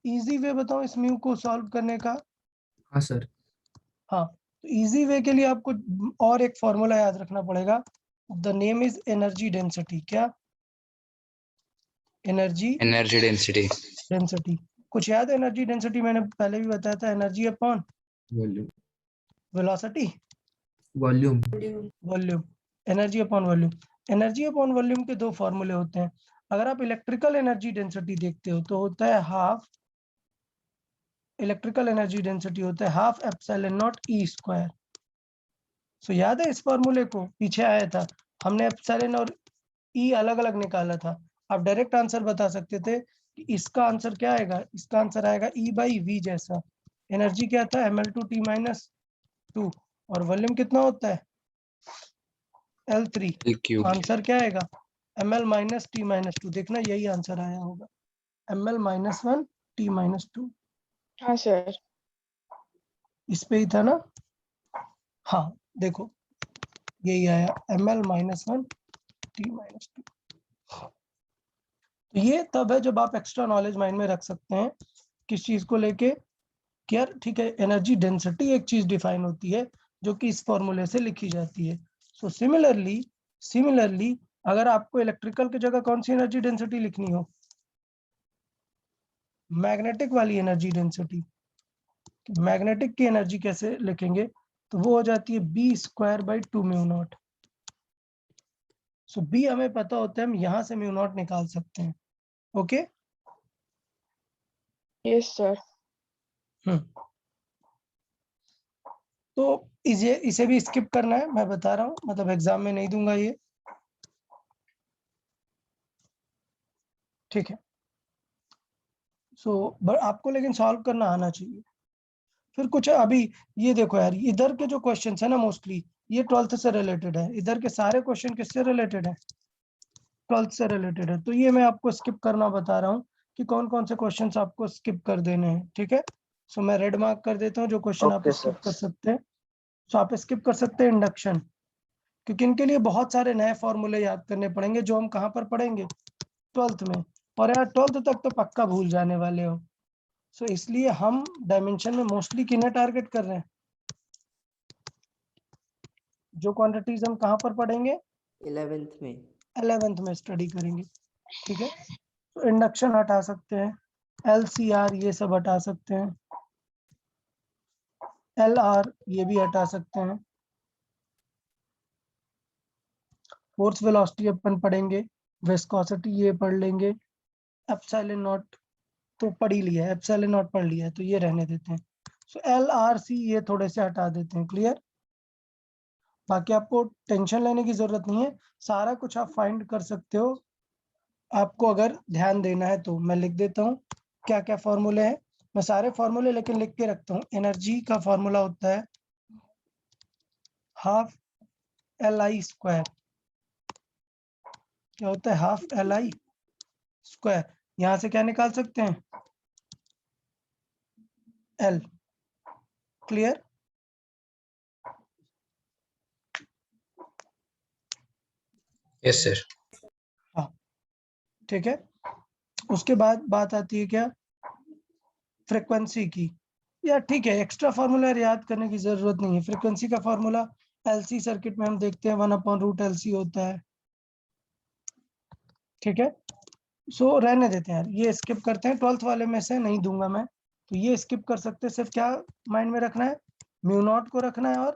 इजी वे बताऊं इस म्यू को सॉल्व करने का?
हाँ सर।
हाँ, तो इजी वे के लिए आपको और एक फॉर्मूला याद रखना पड़ेगा, the name is energy density. क्या? Energy
energy density.
डेंसिटी। कुछ याद है? एनर्जी डेंसिटी मैंने पहले भी बताया था, energy upon
volume.
Velocity,
volume.
Volume, energy upon volume. Energy upon volume के दो फॉर्मूले होते हैं। अगर आप इलेक्ट्रिकल एनर्जी डेंसिटी देखते हो तो होता है हाफ, इलेक्ट्रिकल एनर्जी डेंसिटी होता है half epsilon naught E square. So याद है इस फॉर्मूले को? पीछे आया था, हमने एप्सिलॉन और ई अलग अलग निकाला था। आप डायरेक्ट आंसर बता सकते थे कि इसका आंसर क्या आएगा, इसका आंसर आएगा ई बाई वी जैसा। एनर्जी क्या था? ml2t-2, और वॉल्यूम कितना होता है? L3।
क्यूब।
आंसर क्या आएगा? ml-t-2। देखना यही आंसर आया होगा, ml-1 t-2।
हाँ सर।
इस पे ही था ना? हाँ देखो यही आया, ml-1 t-2। तो ये तब है जब आप एक्स्ट्रा नॉलेज माइंड में रख सकते हैं किस चीज को लेके कि यार ठीक है, एनर्जी डेंसिटी एक चीज डिफाइन होती है जो कि इस फॉर्मूले से लिखी जाती है। सो सिमिलरली अगर आपको इलेक्ट्रिकल की जगह कौन सी एनर्जी डेंसिटी लिखनी हो, मैग्नेटिक वाली एनर्जी डेंसिटी, मैग्नेटिक की एनर्जी कैसे लिखेंगे? तो वो हो जाती है b²/2 म्यू नॉट। सो b हमें पता होता है, हम यहां से म्यू नॉट निकाल सकते हैं। Okay
yes sir.
तो इसे भी स्किप करना है, मैं बता रहा हूँ, मतलब एग्जाम में नहीं दूंगा ये, ठीक है? सो आपको लेकिन सॉल्व करना आना चाहिए। फिर कुछ अभी ये देखो यार, इधर के जो क्वेश्चन है ना मोस्टली ये 12th से रिलेटेड है। इधर के सारे क्वेश्चन किससे रिलेटेड है? 12th से रिलेटेड है। तो ये मैं आपको स्किप करना बता रहा हूँ कि कौन कौन से क्वेश्चन आपको स्किप कर देने हैं, ठीक है? सो मैं रेड मार्क कर देता हूँ जो क्वेश्चन आप
Okay,
स्किप
sir.
कर सकते हैं। सो आप स्किप कर सकते हैं इंडक्शन, क्योंकि इनके लिए बहुत सारे नए फॉर्मूले याद करने पड़ेंगे जो हम कहाँ पर पढ़ेंगे? 12th में। और यार 12th तक तो पक्का भूल जाने वाले हो। सो इसलिए हम डायमेंशन में मोस्टली किन्हें टारगेट कर रहे हैं? जो क्वांटिटीज हम कहाँ पर पढ़ेंगे?
11th में।
11th में स्टडी करेंगे, ठीक है? तो इंडक्शन हटा सकते हैं, LCR ये सब हटा सकते हैं, LR ये भी हटा सकते हैं, फोर्स वेलोसिटी अपन पढ़ेंगे, विस्कोसिटी ये पढ़ लेंगे, एप्सिलॉन नॉट तो पढ़ ही लिया है, एप्सिलॉन नॉट पढ़ लिया है तो ये रहने देते हैं। सो LRC ये थोड़े से हटा देते हैं, क्लियर? बाकी आपको टेंशन लेने की जरूरत नहीं है, सारा कुछ आप फाइंड कर सकते हो। आपको अगर ध्यान देना है तो मैं लिख देता हूँ क्या क्या फॉर्मूले हैं। मैं सारे फॉर्मूले लेकिन लिख के रखता हूँ। एनर्जी का फॉर्मूला होता है हाफ LI²। क्या होता है? Half LI²। यहां से क्या निकाल सकते हैं? L। क्लियर?
Yes sir.
हाँ ठीक है। उसके बाद बात आती है क्या? फ्रीक्वेंसी की। या ठीक है, एक्स्ट्रा फार्मूला याद करने की जरूरत नहीं है। फ्रीक्वेंसी का फार्मूला LC सर्किट में हम देखते हैं 1/√LC होता है, ठीक है? सो रहने देते हैं यार, ये स्किप करते हैं, 12th वाले में से नहीं दूंगा मैं, तो ये स्किप कर सकते हैं। सिर्फ क्या माइंड में रखना है? म्यू नॉट को रखना है और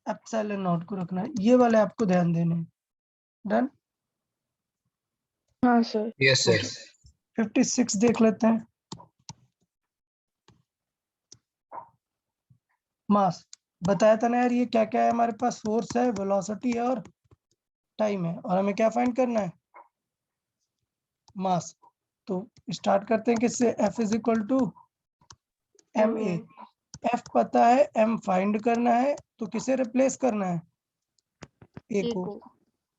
एप्सिलॉन नॉट को रखना है, ये वाले आपको ध्यान देने हैं। डन?
हाँ सर।
Yes sir.
56 देख लेते हैं। मास बताया था ना यार, ये क्या क्या है हमारे पास? फोर्स है, वेलोसिटी है और टाइम है, और हमें क्या फाइंड करना है? मास। तो स्टार्ट करते हैं किससे? F = ma। F पता है, m फाइंड करना है, तो किसे रिप्लेस करना है? a को।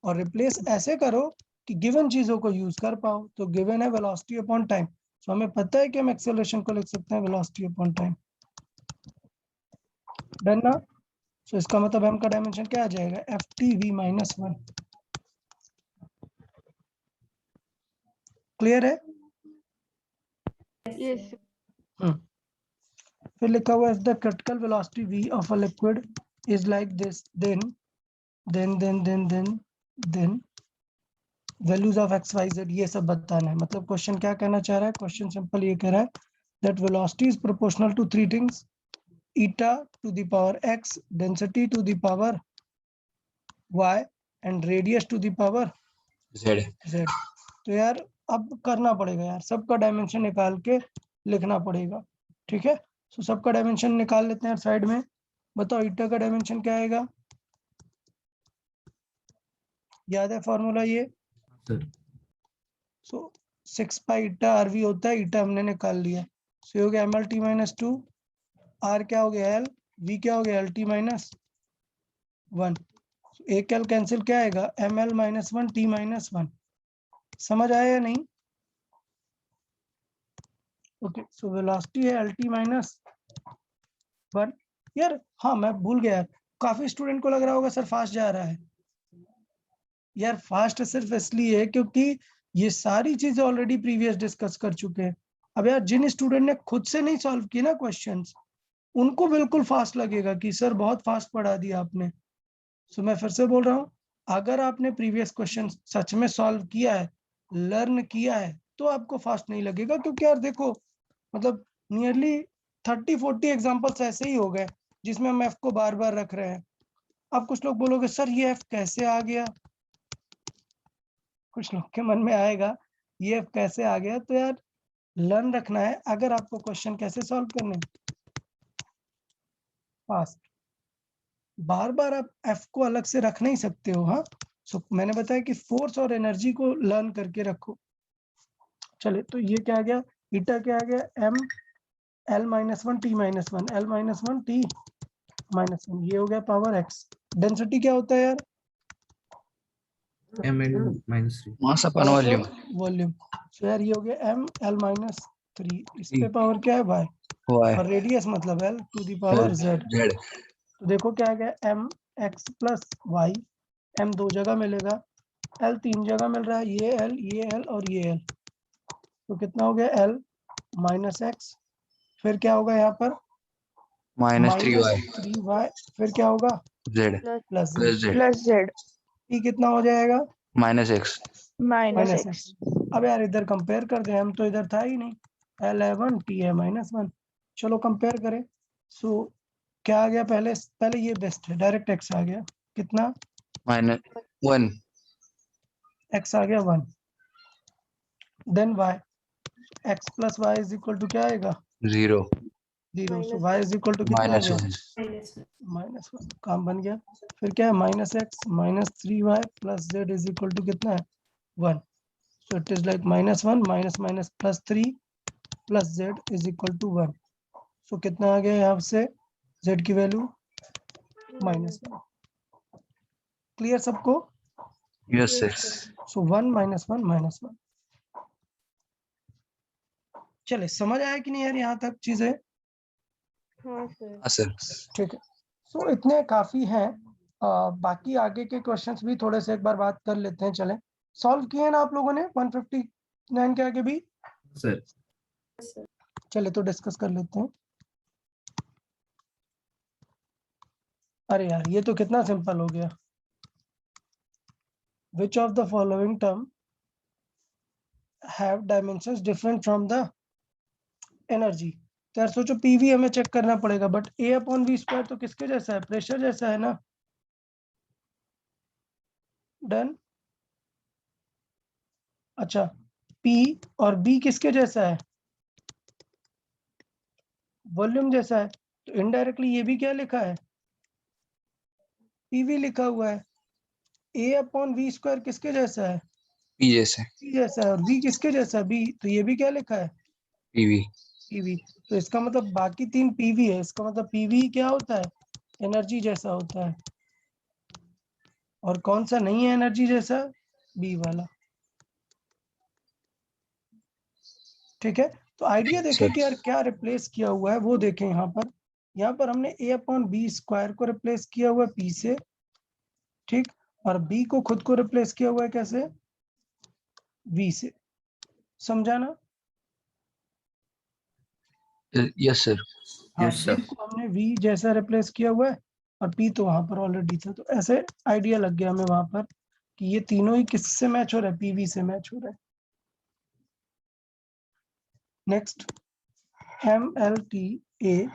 और रिप्लेस ऐसे करो कि गिवन चीजों को यूज कर पाओ। तो गिवन है वेलोसिटी अपॉन टाइम, तो हमें पता है कि हम एक्सेलरेशन को लिख सकते हैं वेलोसिटी अपॉन टाइम। डन ना? तो इसका मतलब m का डायमेंशन क्या आ जाएगा, ft v-1। क्लियर है?
यस
फिर लिखा हुआ है the critical velocity v of a liquid is like this, then values of X Y Z, ये सब बताना है। मतलब क्वेश्चन क्या कहना चाह रहा है, क्वेश्चन सिंपल ये कह रहा है that velocity is proportional to three things, eta to the power x, density to the power y and radius to the power
Z.
z। तो यार अब करना पड़ेगा यार, सबका डायमेंशन निकाल के लिखना पड़ेगा, ठीक है। तो सबका डायमेंशन निकाल लेते हैं साइड में। बताओ ईटा का डायमेंशन क्या आएगा, याद है फॉर्मूला ये?
Sir.
So 6 pi eta R V होता है, ईटा हमने निकाल लिया। सो हो गया M L T minus 2, R क्या हो गया एल, वी क्या हो गया एल टी माइनस 1। एक एल कैंसिल क्या आएगा, M L minus 1 T minus 1। समझ आया या नहीं? ओके, सो वेलोसिटी है एल टी माइनस 1। यार हाँ मैं भूल गया, काफी स्टूडेंट को लग रहा होगा सर फास्ट जा रहा है। यार फास्ट सिर्फ इसलिए है क्योंकि ये सारी चीजें ऑलरेडी प्रीवियस डिस्कस कर चुके हैं। अब यार जिन स्टूडेंट ने खुद से नहीं सॉल्व किए ना क्वेश्चंस, उनको बिल्कुल फास्ट लगेगा कि सर बहुत फास्ट पढ़ा दिया आपने। सो मैं फिर से बोल रहा हूँ, अगर आपने प्रीवियस क्वेश्चन सच में सॉल्व किया है, लर्न किया है, तो आपको फास्ट नहीं लगेगा। क्योंकि यार देखो मतलब नियरली 30-40 एग्जांपल्स ऐसे ही हो गए जिसमें हम एफ को बार बार रख रहे हैं। अब कुछ लोग बोलोगे सर ये एफ कैसे आ गया, कुछ लोग के मन में आएगा ये एफ कैसे आ गया। तो यार लर्न रखना है, अगर आपको क्वेश्चन कैसे सॉल्व करने, फास्ट, बार बार आप एफ को अलग से रख नहीं सकते हो। हाँ सो मैंने बताया कि फोर्स और एनर्जी को लर्न करके रखो। चले तो ये क्या आ गया, ईटा क्या आ गया, M L minus 1 T minus 1, L minus 1 T minus 1, ये हो गया पावर एक्स। डेंसिटी क्या होता है यार,
mn minus 3
Mass upon volume.
Volume. सो यार ये हो गया एम एल माइनस 3, इस पे
जी।
पावर क्या है वाई,
Y.
और रेडियस मतलब L to the power Z.
Z.
तो देखो क्या आ गया, M X plus Y, M दो जगह मिलेगा, एल तीन जगह मिल रहा है, ये एल और ये एल। तो कितना हो गया एल माइनस एक्स, फिर क्या होगा यहाँ पर
Minus 3Y.
3y, फिर क्या होगा
Z.
Plus
Plus Z.
Plus Z
E कितना हो जाएगा
Minus X.
Minus
minus
X.
X. अब यार इधर कंपेयर कर दे, हम तो इधर था ही नहीं, एल है 1 टी है माइनस 1। चलो कंपेयर करें। सो क्या आ गया, पहले पहले ये बेस्ट है, डायरेक्ट एक्स आ गया, कितना
Minus 1.
एक्स आ गया 1, then Y, X plus Y is equal to क्या आएगा
0.
0। So
Minus
Y is equal to कितना आ
Minus
गया
1.
माइनस 1, काम बन गया। फिर क्या है minus X minus 3y plus Z is equal to कितना है 1। So it is like minus 1 minus minus plus 3 plus Z is equal to 1। So कितना आ गया यहाँ से जेड की वैल्यू -1। क्लियर सबको?
Yes, sir.
सो 1 -1 -1। चले समझ आया कि नहीं यार यहाँ तक चीजें?
हाँ सर।
हाँ सर।
ठीक है, सो इतने काफी हैं। बाकी आगे के क्वेश्चंस भी थोड़े से एक बार बात कर लेते हैं। चलें, सॉल्व किए ना आप लोगों ने 159 के आगे भी?
सर।
चले तो डिस्कस कर लेते हैं। अरे यार ये तो कितना सिंपल हो गया। Which of the following term have dimensions different from the energy? तो यार सोचो पीवी हमें चेक करना पड़ेगा, but A upon V square तो किसके जैसा है, प्रेशर जैसा है ना। डन। अच्छा पी और बी किसके जैसा है, वॉल्यूम जैसा है। तो इनडायरेक्टली ये भी क्या लिखा है, पीवी लिखा हुआ है। ए अपॉन वी स्क्वायर किसके जैसा है,
P जैसे।
पी जैसा है, और वी किसके जैसा है, बी। तो ये भी क्या लिखा है
PV।
पीवी। तो इसका मतलब बाकी तीन पीवी है, इसका मतलब पीवी क्या होता है, एनर्जी जैसा होता है। और कौन सा नहीं है एनर्जी जैसा, बी वाला। ठीक है, तो आइडिया देखें
सर।
कि यार क्या रिप्लेस किया हुआ है वो देखें। यहाँ पर हमने a/b² को रिप्लेस किया हुआ है p से, ठीक, और b को खुद को रिप्लेस किया हुआ है कैसे, v से। समझा ना?
Yes sir.
हाँ,
Yes, sir.
b को हमने v जैसा रिप्लेस किया हुआ है और p तो वहां पर ऑलरेडी था, तो ऐसे आइडिया लग गया हमें वहां पर कि ये तीनों ही किससे मैच हो रहा है, pv से मैच हो रहा है। नेक्स्ट, MLTA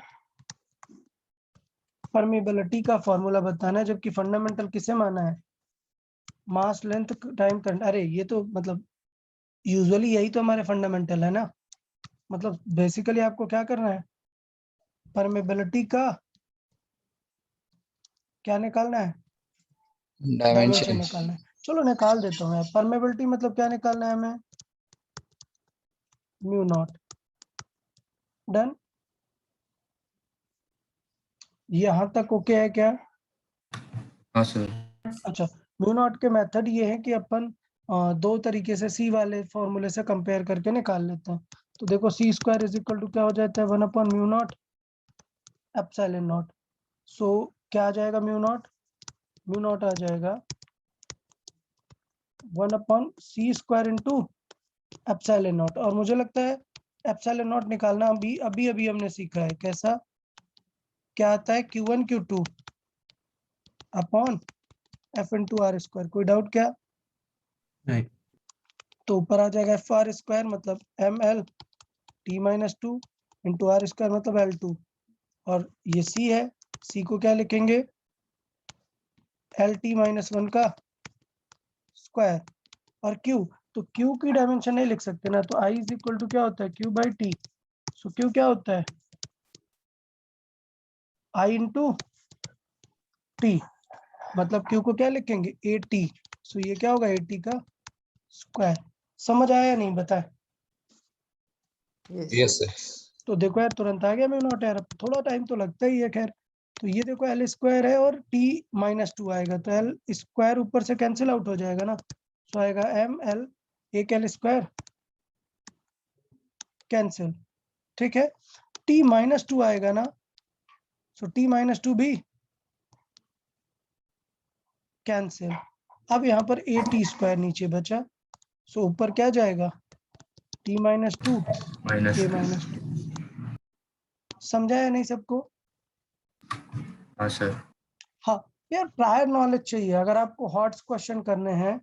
परमेबिलिटी का फॉर्मूला बताना है, जबकि फंडामेंटल किसे माना है, मास लेंथ टाइम करंट। अरे ये तो मतलब यूजुअली यही तो हमारे फंडामेंटल है ना, मतलब बेसिकली आपको क्या करना है, परमेबिलिटी का क्या निकालना है, डायमेंशन
डायमेंशन।
निकालना है। चलो निकाल देता हूँ। परमेबिलिटी मतलब क्या निकालना है हमें, म्यू नॉट। डन, यहां तक ओके है क्या?
हाँ सर।
अच्छा, म्यू नॉट के मेथड ये है कि अपन दो तरीके से सी वाले फॉर्मूले से कंपेयर करके निकाल लेते हैं। तो देखो c² = क्या हो जाता है, 1/μ0 एप्सिलॉन नॉट। सो क्या आ जाएगा, म्यू नॉट आ जाएगा 1/c² इंटू एप्सिलॉन नॉट। और मुझे लगता है एप्सिलॉन नॉट निकालना अभी हमने सीखा है। कैसा, क्या आता है, q1 q2 upon f into r²। कोई डाउट क्या?
नहीं।
तो ऊपर आ जाएगा FR² मतलब ml t-2 इंटू r² मतलब L2, और ये c है, c को क्या लिखेंगे, LT-1 का स्क्वायर। और q, तो q की डायमेंशन नहीं लिख सकते ना, तो I = क्या होता है, q/t। सो q क्या होता है, I इंटू t, मतलब q को क्या लिखेंगे, AT। सो ये क्या होगा, AT का स्क्वायर। समझ आया या नहीं, बताए?
Yes.
Yes sir.
तो देखो यार तुरंत आ गया म्यू नॉट यार, अब थोड़ा टाइम तो लगता ही है खैर। तो ये देखो L² है और t-2 आएगा, तो L² ऊपर से कैंसिल आउट हो जाएगा ना, तो आएगा ml, एक L² कैंसिल, ठीक है। t-2 आएगा ना, सो t-2 भी कैंसिल। अब यहाँ पर AT² नीचे बचा, सो ऊपर क्या जाएगा, t-2
-2।
k-2। समझा या नहीं सबको?
हाँ सर।
हाँ यार, प्रायर नॉलेज चाहिए अगर आपको हॉट्स क्वेश्चन करने हैं,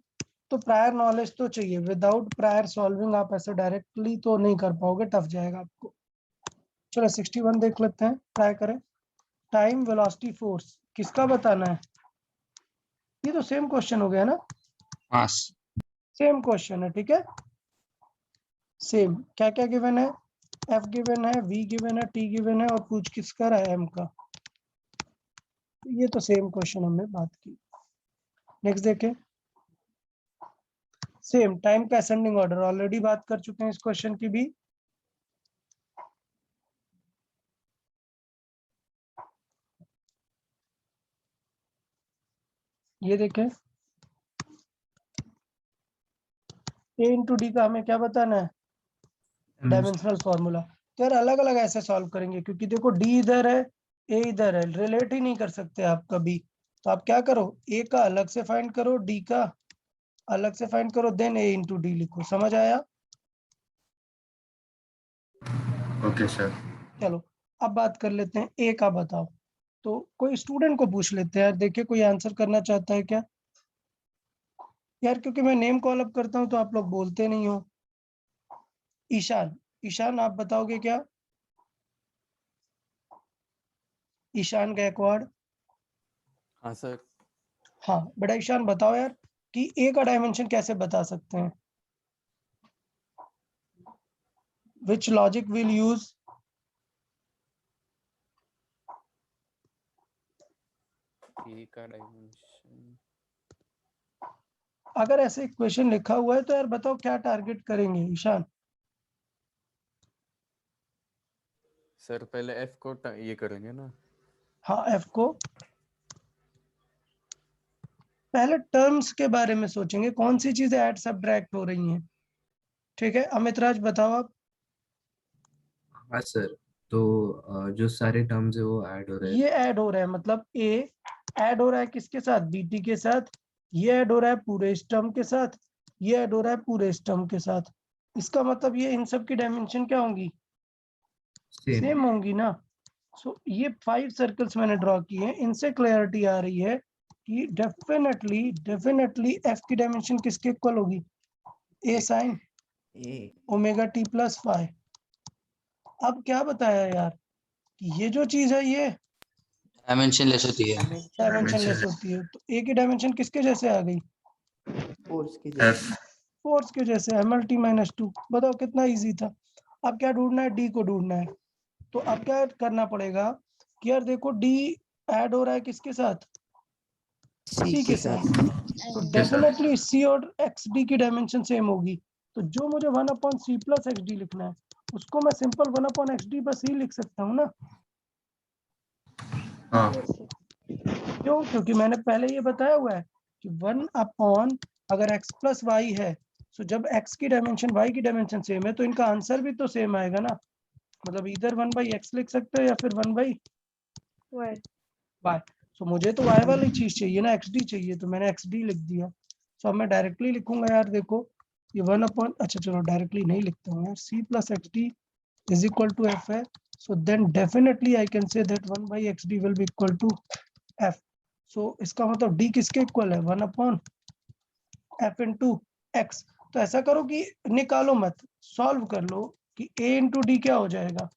तो प्रायर नॉलेज तो चाहिए। विदाउट प्रायर सॉल्विंग आप ऐसे डायरेक्टली तो नहीं कर पाओगे, टफ जाएगा आपको। चलो 61 देख लेते हैं, ट्राई करें। टाइम, वेलोसिटी, फोर्स किसका बताना है? ये तो सेम क्वेश्चन हो गया ना,
मास।
सेम क्वेश्चन है, ठीक है। सेम, क्या क्या गिवन है, F गिवन है, V गिवन है, T गिवन है, और पूछ किसका रहा है, M का। ये तो सेम क्वेश्चन हमने बात की। नेक्स्ट देखें, सेम टाइम का असेंडिंग ऑर्डर, ऑलरेडी बात कर चुके हैं इस क्वेश्चन की भी। ये देखें, a इंटू डी का हमें क्या बताना है, डायमेंशनल फॉर्मूला। तो यार अलग अलग ऐसे सॉल्व करेंगे, क्योंकि देखो d इधर है, a इधर है, रिलेट ही नहीं कर सकते आप कभी। तो आप क्या करो, a का अलग से फाइंड करो, d का अलग से फाइंड करो, देन a इंटू डी लिखो। समझ आया?
Okay sir.
चलो अब बात कर लेते हैं a का, बताओ। तो कोई स्टूडेंट को पूछ लेते हैं यार, देखिए कोई आंसर करना चाहता है क्या यार, क्योंकि मैं नेम कॉल अप करता हूँ तो आप लोग बोलते नहीं हो। ईशान, ईशान आप बताओगे क्या, ईशान गायकवाड़।
हाँ सर।
हाँ बेटा ईशान बताओ यार कि ए का डायमेंशन कैसे बता सकते हैं, विच लॉजिक विल यूज।
ए का डायमेंशन,
अगर ऐसे क्वेश्चन लिखा हुआ है तो यार बताओ क्या टारगेट करेंगे ईशान।
सर पहले एफ को ये करेंगे ना।
हाँ एफ को पहले टर्म्स के बारे में सोचेंगे, कौन सी चीजें ऐड सब्ट्रैक्ट हो रही हैं, ठीक है। अमित राज बताओ आप।
हाँ सर, तो जो सारे टर्म्स है वो ऐड हो रहे हैं।
ये ऐड हो रहा है, मतलब ए ऐड हो रहा है किसके साथ, बीटी के साथ, ये ऐड हो रहा है पूरे इस टर्म के साथ, ये ऐड हो रहा है पूरे इस टर्म के साथ। इसका मतलब ये इन सब की डायमेंशन क्या होंगी, सेम होंगी ना। सो ये 5 सर्कल्स मैंने ड्रॉ किए हैं, इनसे क्लैरिटी आ रही है कि डेफिनेटली एफ की डायमेंशन किसके इक्वल होगी, A sine omega T plus five. अब क्या बताया यार कि ये जो चीज है ये
डायमेंशनलेस होती है।
डायमेंशनलेस होती है, तो ए की डायमेंशन किसके जैसे आ गई,
फोर्स की
एफ
जैसे।
फोर्स के जैसे, mlt माइनस 2। बताओ कितना इजी था। अब क्या ढूंढना है, डी को ढूंढना है। तो अब क्या करना पड़ेगा कि यार देखो डी ऐड हो रहा है किसके साथ, सी के साथ, तो डेफिनेटली सी और एक्स डी की डायमेंशन सेम होगी। तो जो मुझे 1/c प्लस एक्स डी लिखना है उसको मैं सिंपल 1/xd बस ही लिख सकता हूँ ना।
हाँ
Yes, sir.
क्यों, क्योंकि मैंने पहले ये बताया हुआ है कि 1 अगर x प्लस वाई है, तो जब x की डायमेंशन y की डायमेंशन सेम है तो इनका आंसर भी तो सेम आएगा ना। मतलब इधर 1/x लिख सकते हो या फिर 1/y।
Why?
सो मुझे तो y वाली चीज चाहिए ना, xd चाहिए, तो मैंने xd लिख दिया। सो अब मैं डायरेक्टली लिखूंगा यार, देखो ये 1 अच्छा चलो डायरेक्टली नहीं लिखता हूँ यार, c plus xd is equal to f है। So then definitely I can say that 1/xd will be equal to f। So इसका मतलब d किसके इक्वल है, 1/f इंटू एक्स। तो ऐसा करो कि निकालो मत, सॉल्व कर लो कि a इंटू डी क्या हो जाएगा,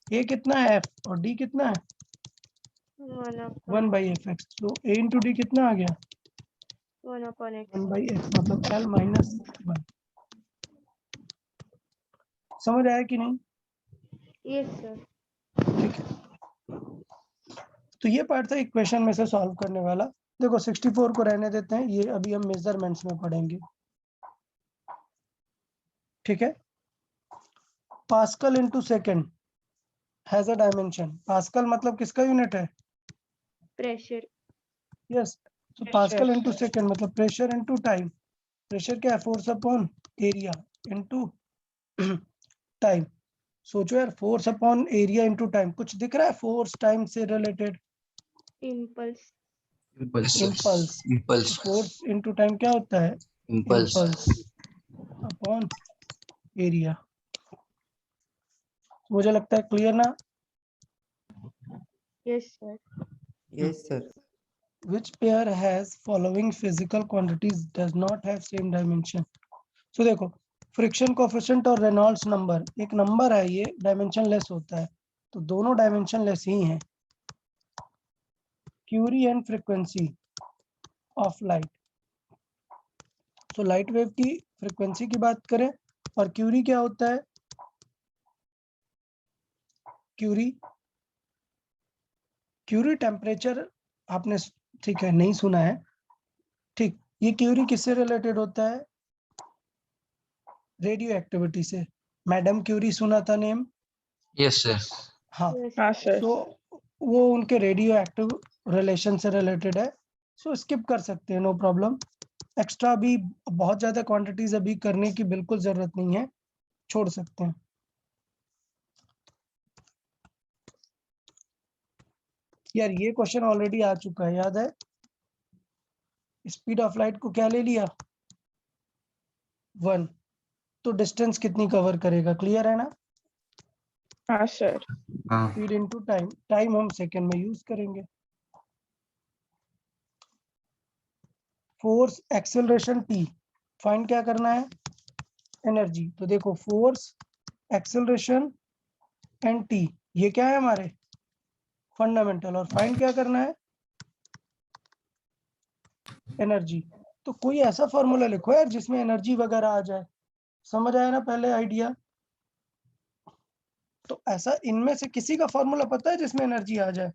a कितना है f और d कितना है 1/f(x). तो a इंटू डी कितना आ गया
1/x.
1/x, मतलब l माइनस 1। समझ आया कि नहीं,
Yes, sir.
ठीक है। तो ये पार्ट था इक्वेशन में से सॉल्व करने वाला। देखो 64 को रहने देते हैं, ये अभी हम मेजरमेंट्स में पढ़ेंगे, ठीक है। Pascal into second has a dimension. Pascal मतलब किसका यूनिट है,
Pressure.
यस। तो पास्कल इंटू सेकेंड मतलब प्रेशर इंटू टाइम। प्रेशर क्या है, force upon area into time. सोचो यार, force upon area into time, कुछ दिख रहा है फोर्स टाइम से related,
Impulse.
Impulse.
Impulse
force into time क्या होता है,
इम्पल्स
इम्पल्स अपॉन एरिया। मुझे लगता है क्लियर ना।
Yes, sir.
Yes, sir.
Which pair has following physical quantities does not have same dimension? So देखो, फ्रिक्शन कोएफिशिएंट और रेनॉल्ड्स नंबर, एक नंबर है ये डायमेंशन लेस होता है, तो दोनों डायमेंशन लेस ही हैं। Curie and frequency of light. तो लाइट वेव की फ्रीक्वेंसी की बात करें, और क्यूरी क्या होता है, क्यूरी टेम्परेचर आपने ठीक है नहीं सुना है, ठीक। ये क्यूरी किससे रिलेटेड होता है, रेडियो एक्टिविटी से। मैडम क्यूरी सुना था नेम,
यस सर।
हाँ।
Yes.
सो वो उनके रेडियो एक्टिव रिलेशन से रिलेटेड है। सो स्किप कर सकते हैं, नो प्रॉब्लम। एक्स्ट्रा भी बहुत ज्यादा क्वांटिटीज अभी करने की बिल्कुल जरूरत नहीं है, छोड़ सकते हैं। यार ये क्वेश्चन ऑलरेडी आ चुका है, याद है। स्पीड ऑफ लाइट को क्या ले लिया 1, तो डिस्टेंस कितनी कवर करेगा, क्लियर है ना।
हाँ सर।
हाँ
स्पीड इनटू टाइम, टाइम हम सेकंड में यूज करेंगे। फोर्स एक्सेलरेशन टी, फाइंड क्या करना है, एनर्जी। तो देखो फोर्स एक्सेलरेशन एंड टी, ये क्या है हमारे फंडामेंटल, और फाइंड क्या करना है एनर्जी। तो कोई ऐसा फॉर्मूला लिखो यार जिसमें एनर्जी वगैरह आ जाए, समझ आया ना पहले आइडिया। तो ऐसा इनमें से किसी का फॉर्मूला पता है जिसमें एनर्जी आ जाए,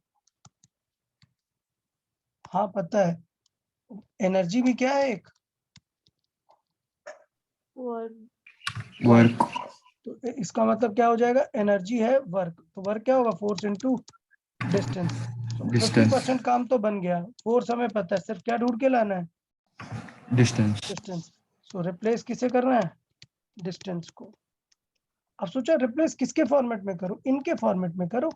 हाँ पता है। एनर्जी भी क्या है एक
Work.
वर्क
तो इसका मतलब क्या हो जाएगा, एनर्जी है वर्क, तो वर्क क्या होगा फोर्स इनटू डिस्टेंस। तो 50% काम तो बन गया, फोर्स हमें पता है, सिर्फ क्या ढूंढ के लाना है
डिस्टेंस
डिस्टेंस। सो रिप्लेस किसे करना है, डिस्टेंस को। अब सोचा रिप्लेस किसके फॉर्मेट में करो, इनके फॉर्मेट में करो।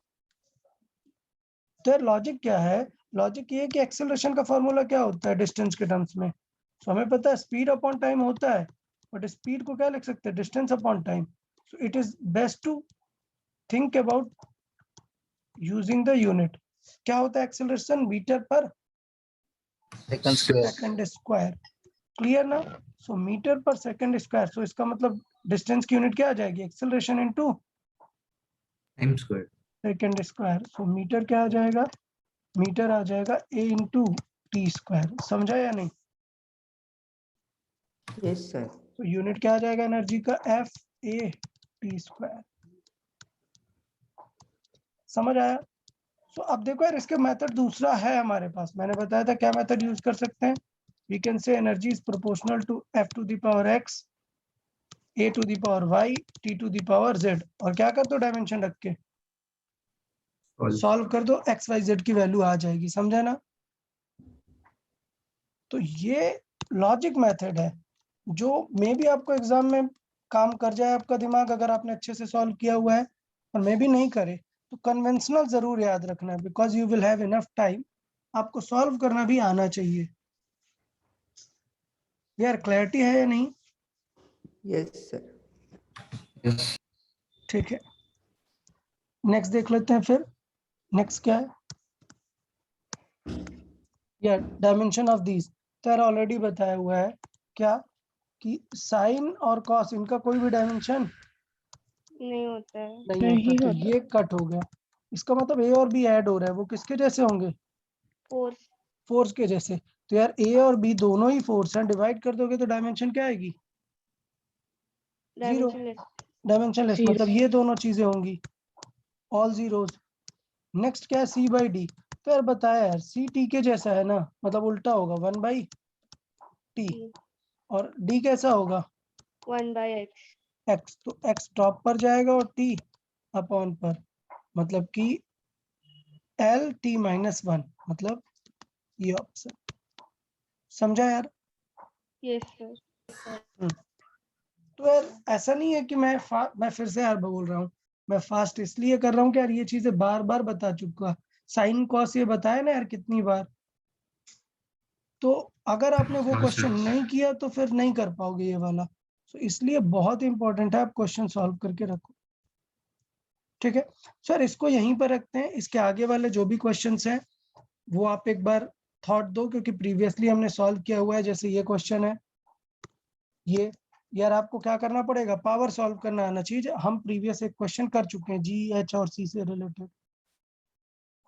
तो लॉजिक क्या है, लॉजिक ये है कि एक्सेलरेशन का फॉर्मूला क्या होता है डिस्टेंस के टर्म्स में। तो हमें पता है स्पीड अपॉन टाइम होता है, बट स्पीड को क्या लिख सकते हैं, distance upon time. So it is best to think about using the unit. क्या होता है acceleration, metre per
second square.
Second square. Clear ना। So metre per second square, so इसका मतलब डिस्टेंस की यूनिट क्या आ जाएगी, acceleration into
time square.
Second square. So metre क्या आ जाएगा, मीटर आ जाएगा a इंटू टी स्क्वायर। समझा या नहीं।
Yes sir.
तो यूनिट क्या आ जाएगा एनर्जी का, एफ ए टी स्क्वायर। समझ आया। तो अब देखो यार इसके मेथड दूसरा है हमारे पास, मैंने बताया था क्या मेथड यूज कर सकते हैं। We can say energy is proportional to F to the power X, A to the power Y, T to the power Z. और क्या कर दो डायमेंशन रख के सॉल्व कर दो, एक्स वाई जेड की वैल्यू आ जाएगी। समझा ना। तो ये लॉजिक मेथड है जो मे भी आपको एग्जाम में काम कर जाए आपका दिमाग, अगर आपने अच्छे से सॉल्व किया हुआ है, और मे भी नहीं करे तो कन्वेंशनल जरूर याद रखना है, because you will have enough time. आपको सॉल्व करना भी आना चाहिए। यार क्लैरिटी है या नहीं।
Yes sir.
यस।
ठीक है, नेक्स्ट देख लेते हैं फिर। नेक्स्ट क्या है, या डायमेंशन ऑफ दीज। तो यार ऑलरेडी बताया हुआ है क्या कि साइन और कॉस इनका कोई भी डायमेंशन
नहीं होता है।
नहीं
नहीं
होता। तो
होता।
ये कट हो गया, इसका मतलब ए और बी ऐड हो रहा है, वो किसके जैसे होंगे,
फोर्स।
फोर्स के जैसे। तो यार ए और बी दोनों ही फोर्स हैं, डिवाइड कर दोगे तो डायमेंशन क्या आएगी, zero.
Dimension less.
Dimensionless
Zero.
मतलब ये दोनों चीजें होंगी ऑल जीरोस। नेक्स्ट क्या है, सी बाई डी। तो यार बताया यार सी टी के जैसा है ना, मतलब उल्टा होगा 1/t। और डी कैसा होगा,
1/x।
एक्स। तो एक्स टॉप पर जाएगा और टी अपॉन पर, मतलब कि एल टी माइनस 1, मतलब ये ऑप्शन। समझा यार।
Yes sir.
तो यार ऐसा नहीं है कि मैं फिर से यार बोल रहा हूँ, मैं फास्ट इसलिए कर रहा हूँ कि यार ये चीजें बार बार बता चुका। साइन कॉस ये बताया ना यार कितनी बार। तो अगर आपने वो
हाँ,
क्वेश्चन
सर।
नहीं किया तो फिर नहीं कर पाओगे ये वाला। तो इसलिए बहुत इंपॉर्टेंट है आप क्वेश्चन सॉल्व करके रखो। ठीक है सर, इसको यहीं पर रखते हैं। इसके आगे वाले जो भी क्वेश्चंस हैं वो आप एक बार थॉट दो, क्योंकि प्रीवियसली हमने सॉल्व किया हुआ है। जैसे ये क्वेश्चन है, ये यार आपको क्या करना पड़ेगा, पावर सॉल्व करना आना चाहिए। हम प्रीवियस एक क्वेश्चन कर चुके हैं जी एच और सी से रिलेटेड।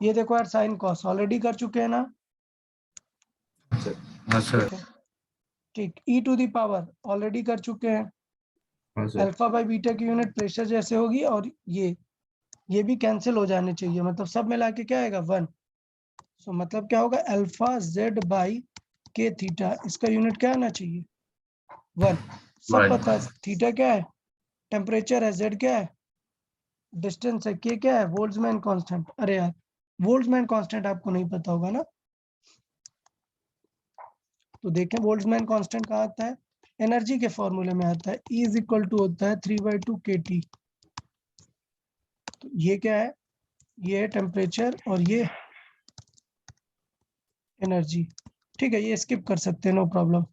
ये देखो यार साइन कॉस ऑलरेडी कर चुके हैं ना।
हाँ सर।
ठीक है, ठीक। ई टू दी पावर ऑलरेडी कर चुके हैं।
हाँ सर।
अल्फा बाई बीटा की यूनिट प्रेशर जैसे होगी, और ये भी कैंसिल हो जाने चाहिए, मतलब सब मिला के क्या आएगा 1। सो मतलब क्या होगा, अल्फा जेड बाई के थीटा, इसका यूनिट क्या आना चाहिए 1। सब
One.
पता है, थीटा क्या है, टेम्परेचर है, जेड क्या है, डिस्टेंस है, के क्या है, बोल्ट्जमैन कांस्टेंट। अरे यार बोल्ट्जमैन कांस्टेंट आपको नहीं पता होगा ना। तो देखें बोल्ट्जमैन कांस्टेंट कहाँ आता है, एनर्जी के फॉर्मूले में आता है। E इज इक्वल टू होता है 3/2 kT। तो ये क्या है, ये है टेम्परेचर और ये एनर्जी। ठीक है, ये स्किप कर सकते हैं, नो प्रॉब्लम।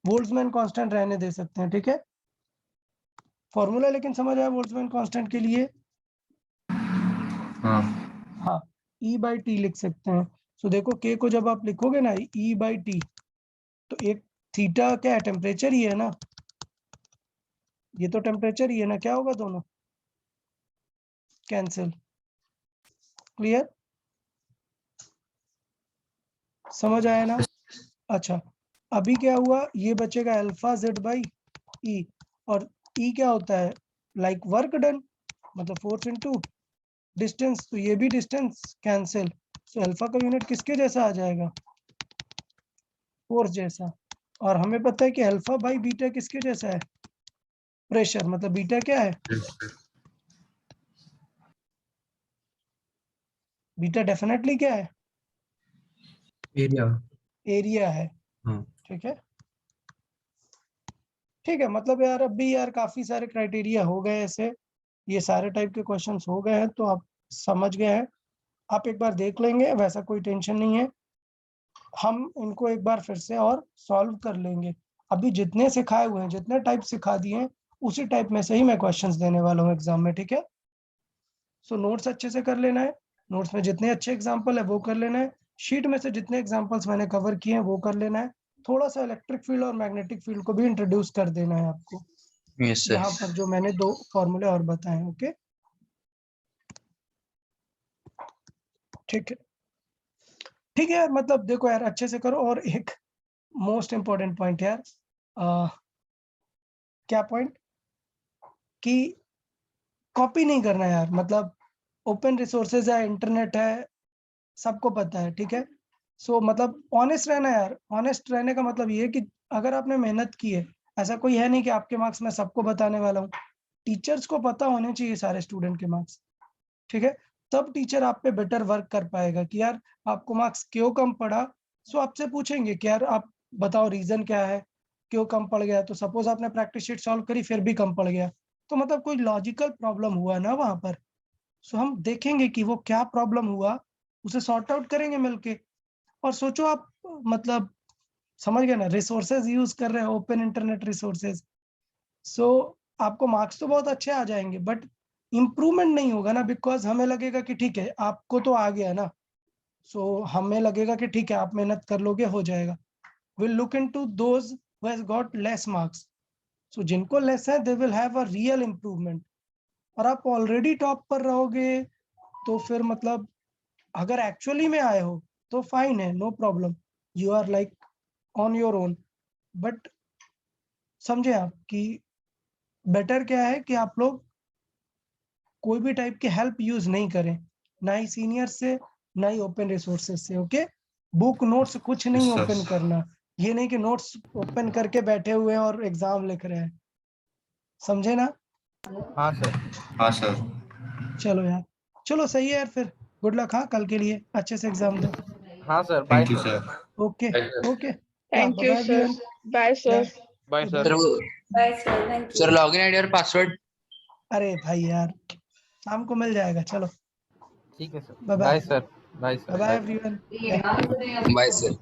बोल्ट्जमैन कांस्टेंट रहने दे सकते हैं। ठीक है, फॉर्मूला लेकिन समझ आया बोल्ट्जमैन कांस्टेंट के लिए।
हाँ।
हाँ, E बाई टी लिख सकते हैं। सो देखो के को जब आप लिखोगे ना E बाई टी, तो एक थीटा क्या है, टेम्परेचर ही है ना, ये तो टेम्परेचर ही है ना, क्या होगा दोनों कैंसिल। क्लियर, समझ आया ना। अच्छा, अभी क्या हुआ, ये बचेगा अल्फा जेड बाई ई, और ई क्या होता है, लाइक वर्क डन, मतलब फोर्स इनटू डिस्टेंस। तो ये भी डिस्टेंस कैंसिल। तो अल्फा का यूनिट किसके जैसा आ जाएगा, फोर्स जैसा। और हमें पता है कि अल्फा बाई बीटा किसके जैसा है, प्रेशर। मतलब बीटा क्या है,
Yes, sir.
बीटा डेफिनेटली क्या है,
एरिया।
एरिया है।
हाँ।
ठीक है, ठीक है, मतलब यार अभी यार काफी सारे क्राइटेरिया हो गए ऐसे, ये सारे टाइप के क्वेश्चंस हो गए हैं, तो आप समझ गए हैं। आप एक बार देख लेंगे, वैसा कोई टेंशन नहीं है, हम इनको एक बार फिर से और सॉल्व कर लेंगे। अभी जितने सिखाए हुए हैं, जितने टाइप सिखा दिए हैं, उसी टाइप में से ही मैं क्वेश्चंस देने वाला हूँ एग्जाम में, ठीक है। सो नोट्स अच्छे से कर लेना है, नोट्स में जितने अच्छे एग्जाम्पल है वो कर लेना है, शीट में से जितने एग्जाम्पल्स मैंने कवर किए हैं वो कर लेना है। थोड़ा सा इलेक्ट्रिक फील्ड और मैग्नेटिक फील्ड को भी इंट्रोड्यूस कर देना है आपको,
Yes, sir.
यहाँ पर जो मैंने 2 फॉर्मूले और बताए हैं। ओके, ठीक है, ठीक है यार, मतलब देखो यार अच्छे से करो। और एक मोस्ट इम्पोर्टेंट पॉइंट यार, क्या पॉइंट, कि कॉपी नहीं करना यार, मतलब ओपन रिसोर्सेज है, इंटरनेट है, सबको पता है, ठीक है। सो मतलब ऑनेस्ट रहना यार, ऑनेस्ट रहने का मतलब ये है कि अगर आपने मेहनत की है, ऐसा कोई है नहीं कि आपके मार्क्स मैं सबको बताने वाला हूँ, टीचर्स को पता होने चाहिए सारे स्टूडेंट के मार्क्स, ठीक है। तब टीचर आप पे बेटर वर्क कर पाएगा कि यार आपको मार्क्स क्यों कम पड़ा। सो आपसे पूछेंगे कि यार आप बताओ रीजन क्या है, क्यों कम पड़ गया। तो सपोज आपने प्रैक्टिस शीट सॉल्व करी फिर भी कम पड़ गया, तो मतलब कोई लॉजिकल प्रॉब्लम हुआ ना वहां पर। सो हम देखेंगे कि वो क्या प्रॉब्लम हुआ, उसे सॉर्ट आउट करेंगे मिलके। और सोचो आप, मतलब समझ गए ना, रिसोर्सेज यूज कर रहे हैं, ओपन इंटरनेट रिसोर्सेज। सो आपको मार्क्स तो बहुत अच्छे आ जाएंगे, बट इम्प्रूवमेंट नहीं होगा ना, बिकॉज हमें लगेगा कि ठीक है आपको तो आ गया ना, सो हमें लगेगा कि ठीक है आप मेहनत कर लोगे, हो जाएगा। Will look into those who has got less marks. So जिनको लेस है they will have a real improvement. और आप ऑलरेडी टॉप पर रहोगे तो फिर मतलब अगर एक्चुअली में आए हो तो फाइन है, no problem, you are like on your own. But समझे आप कि बेटर क्या है कि आप लोग कोई भी टाइप की हेल्प यूज नहीं करें, ना ही सीनियर से, ना ही ओपन रिसोर्सेज से। ओके, बुक नोट्स कुछ नहीं
Yes, sir.
ओपन करना, ये नहीं कि नोट्स ओपन करके बैठे हुए हैं और एग्जाम लिख रहे हैं, समझे ना।
हाँ सर. हाँ सर.
चलो यार, चलो सही है यार, फिर गुड लक, हाँ कल के लिए अच्छे से एग्जाम दो।
हाँ sir. Thank you, sir.
Okay okay,
Thank you, sir. Bye, sir.
Bye, sir.
Sir login ID और पासवर्ड।
अरे भाई यार, शाम को मिल जाएगा, चलो
ठीक है sir.
Bye bye,
Bye, sir. Bye, sir.
Bye bye
Bye.
Everyone.
Bye sir.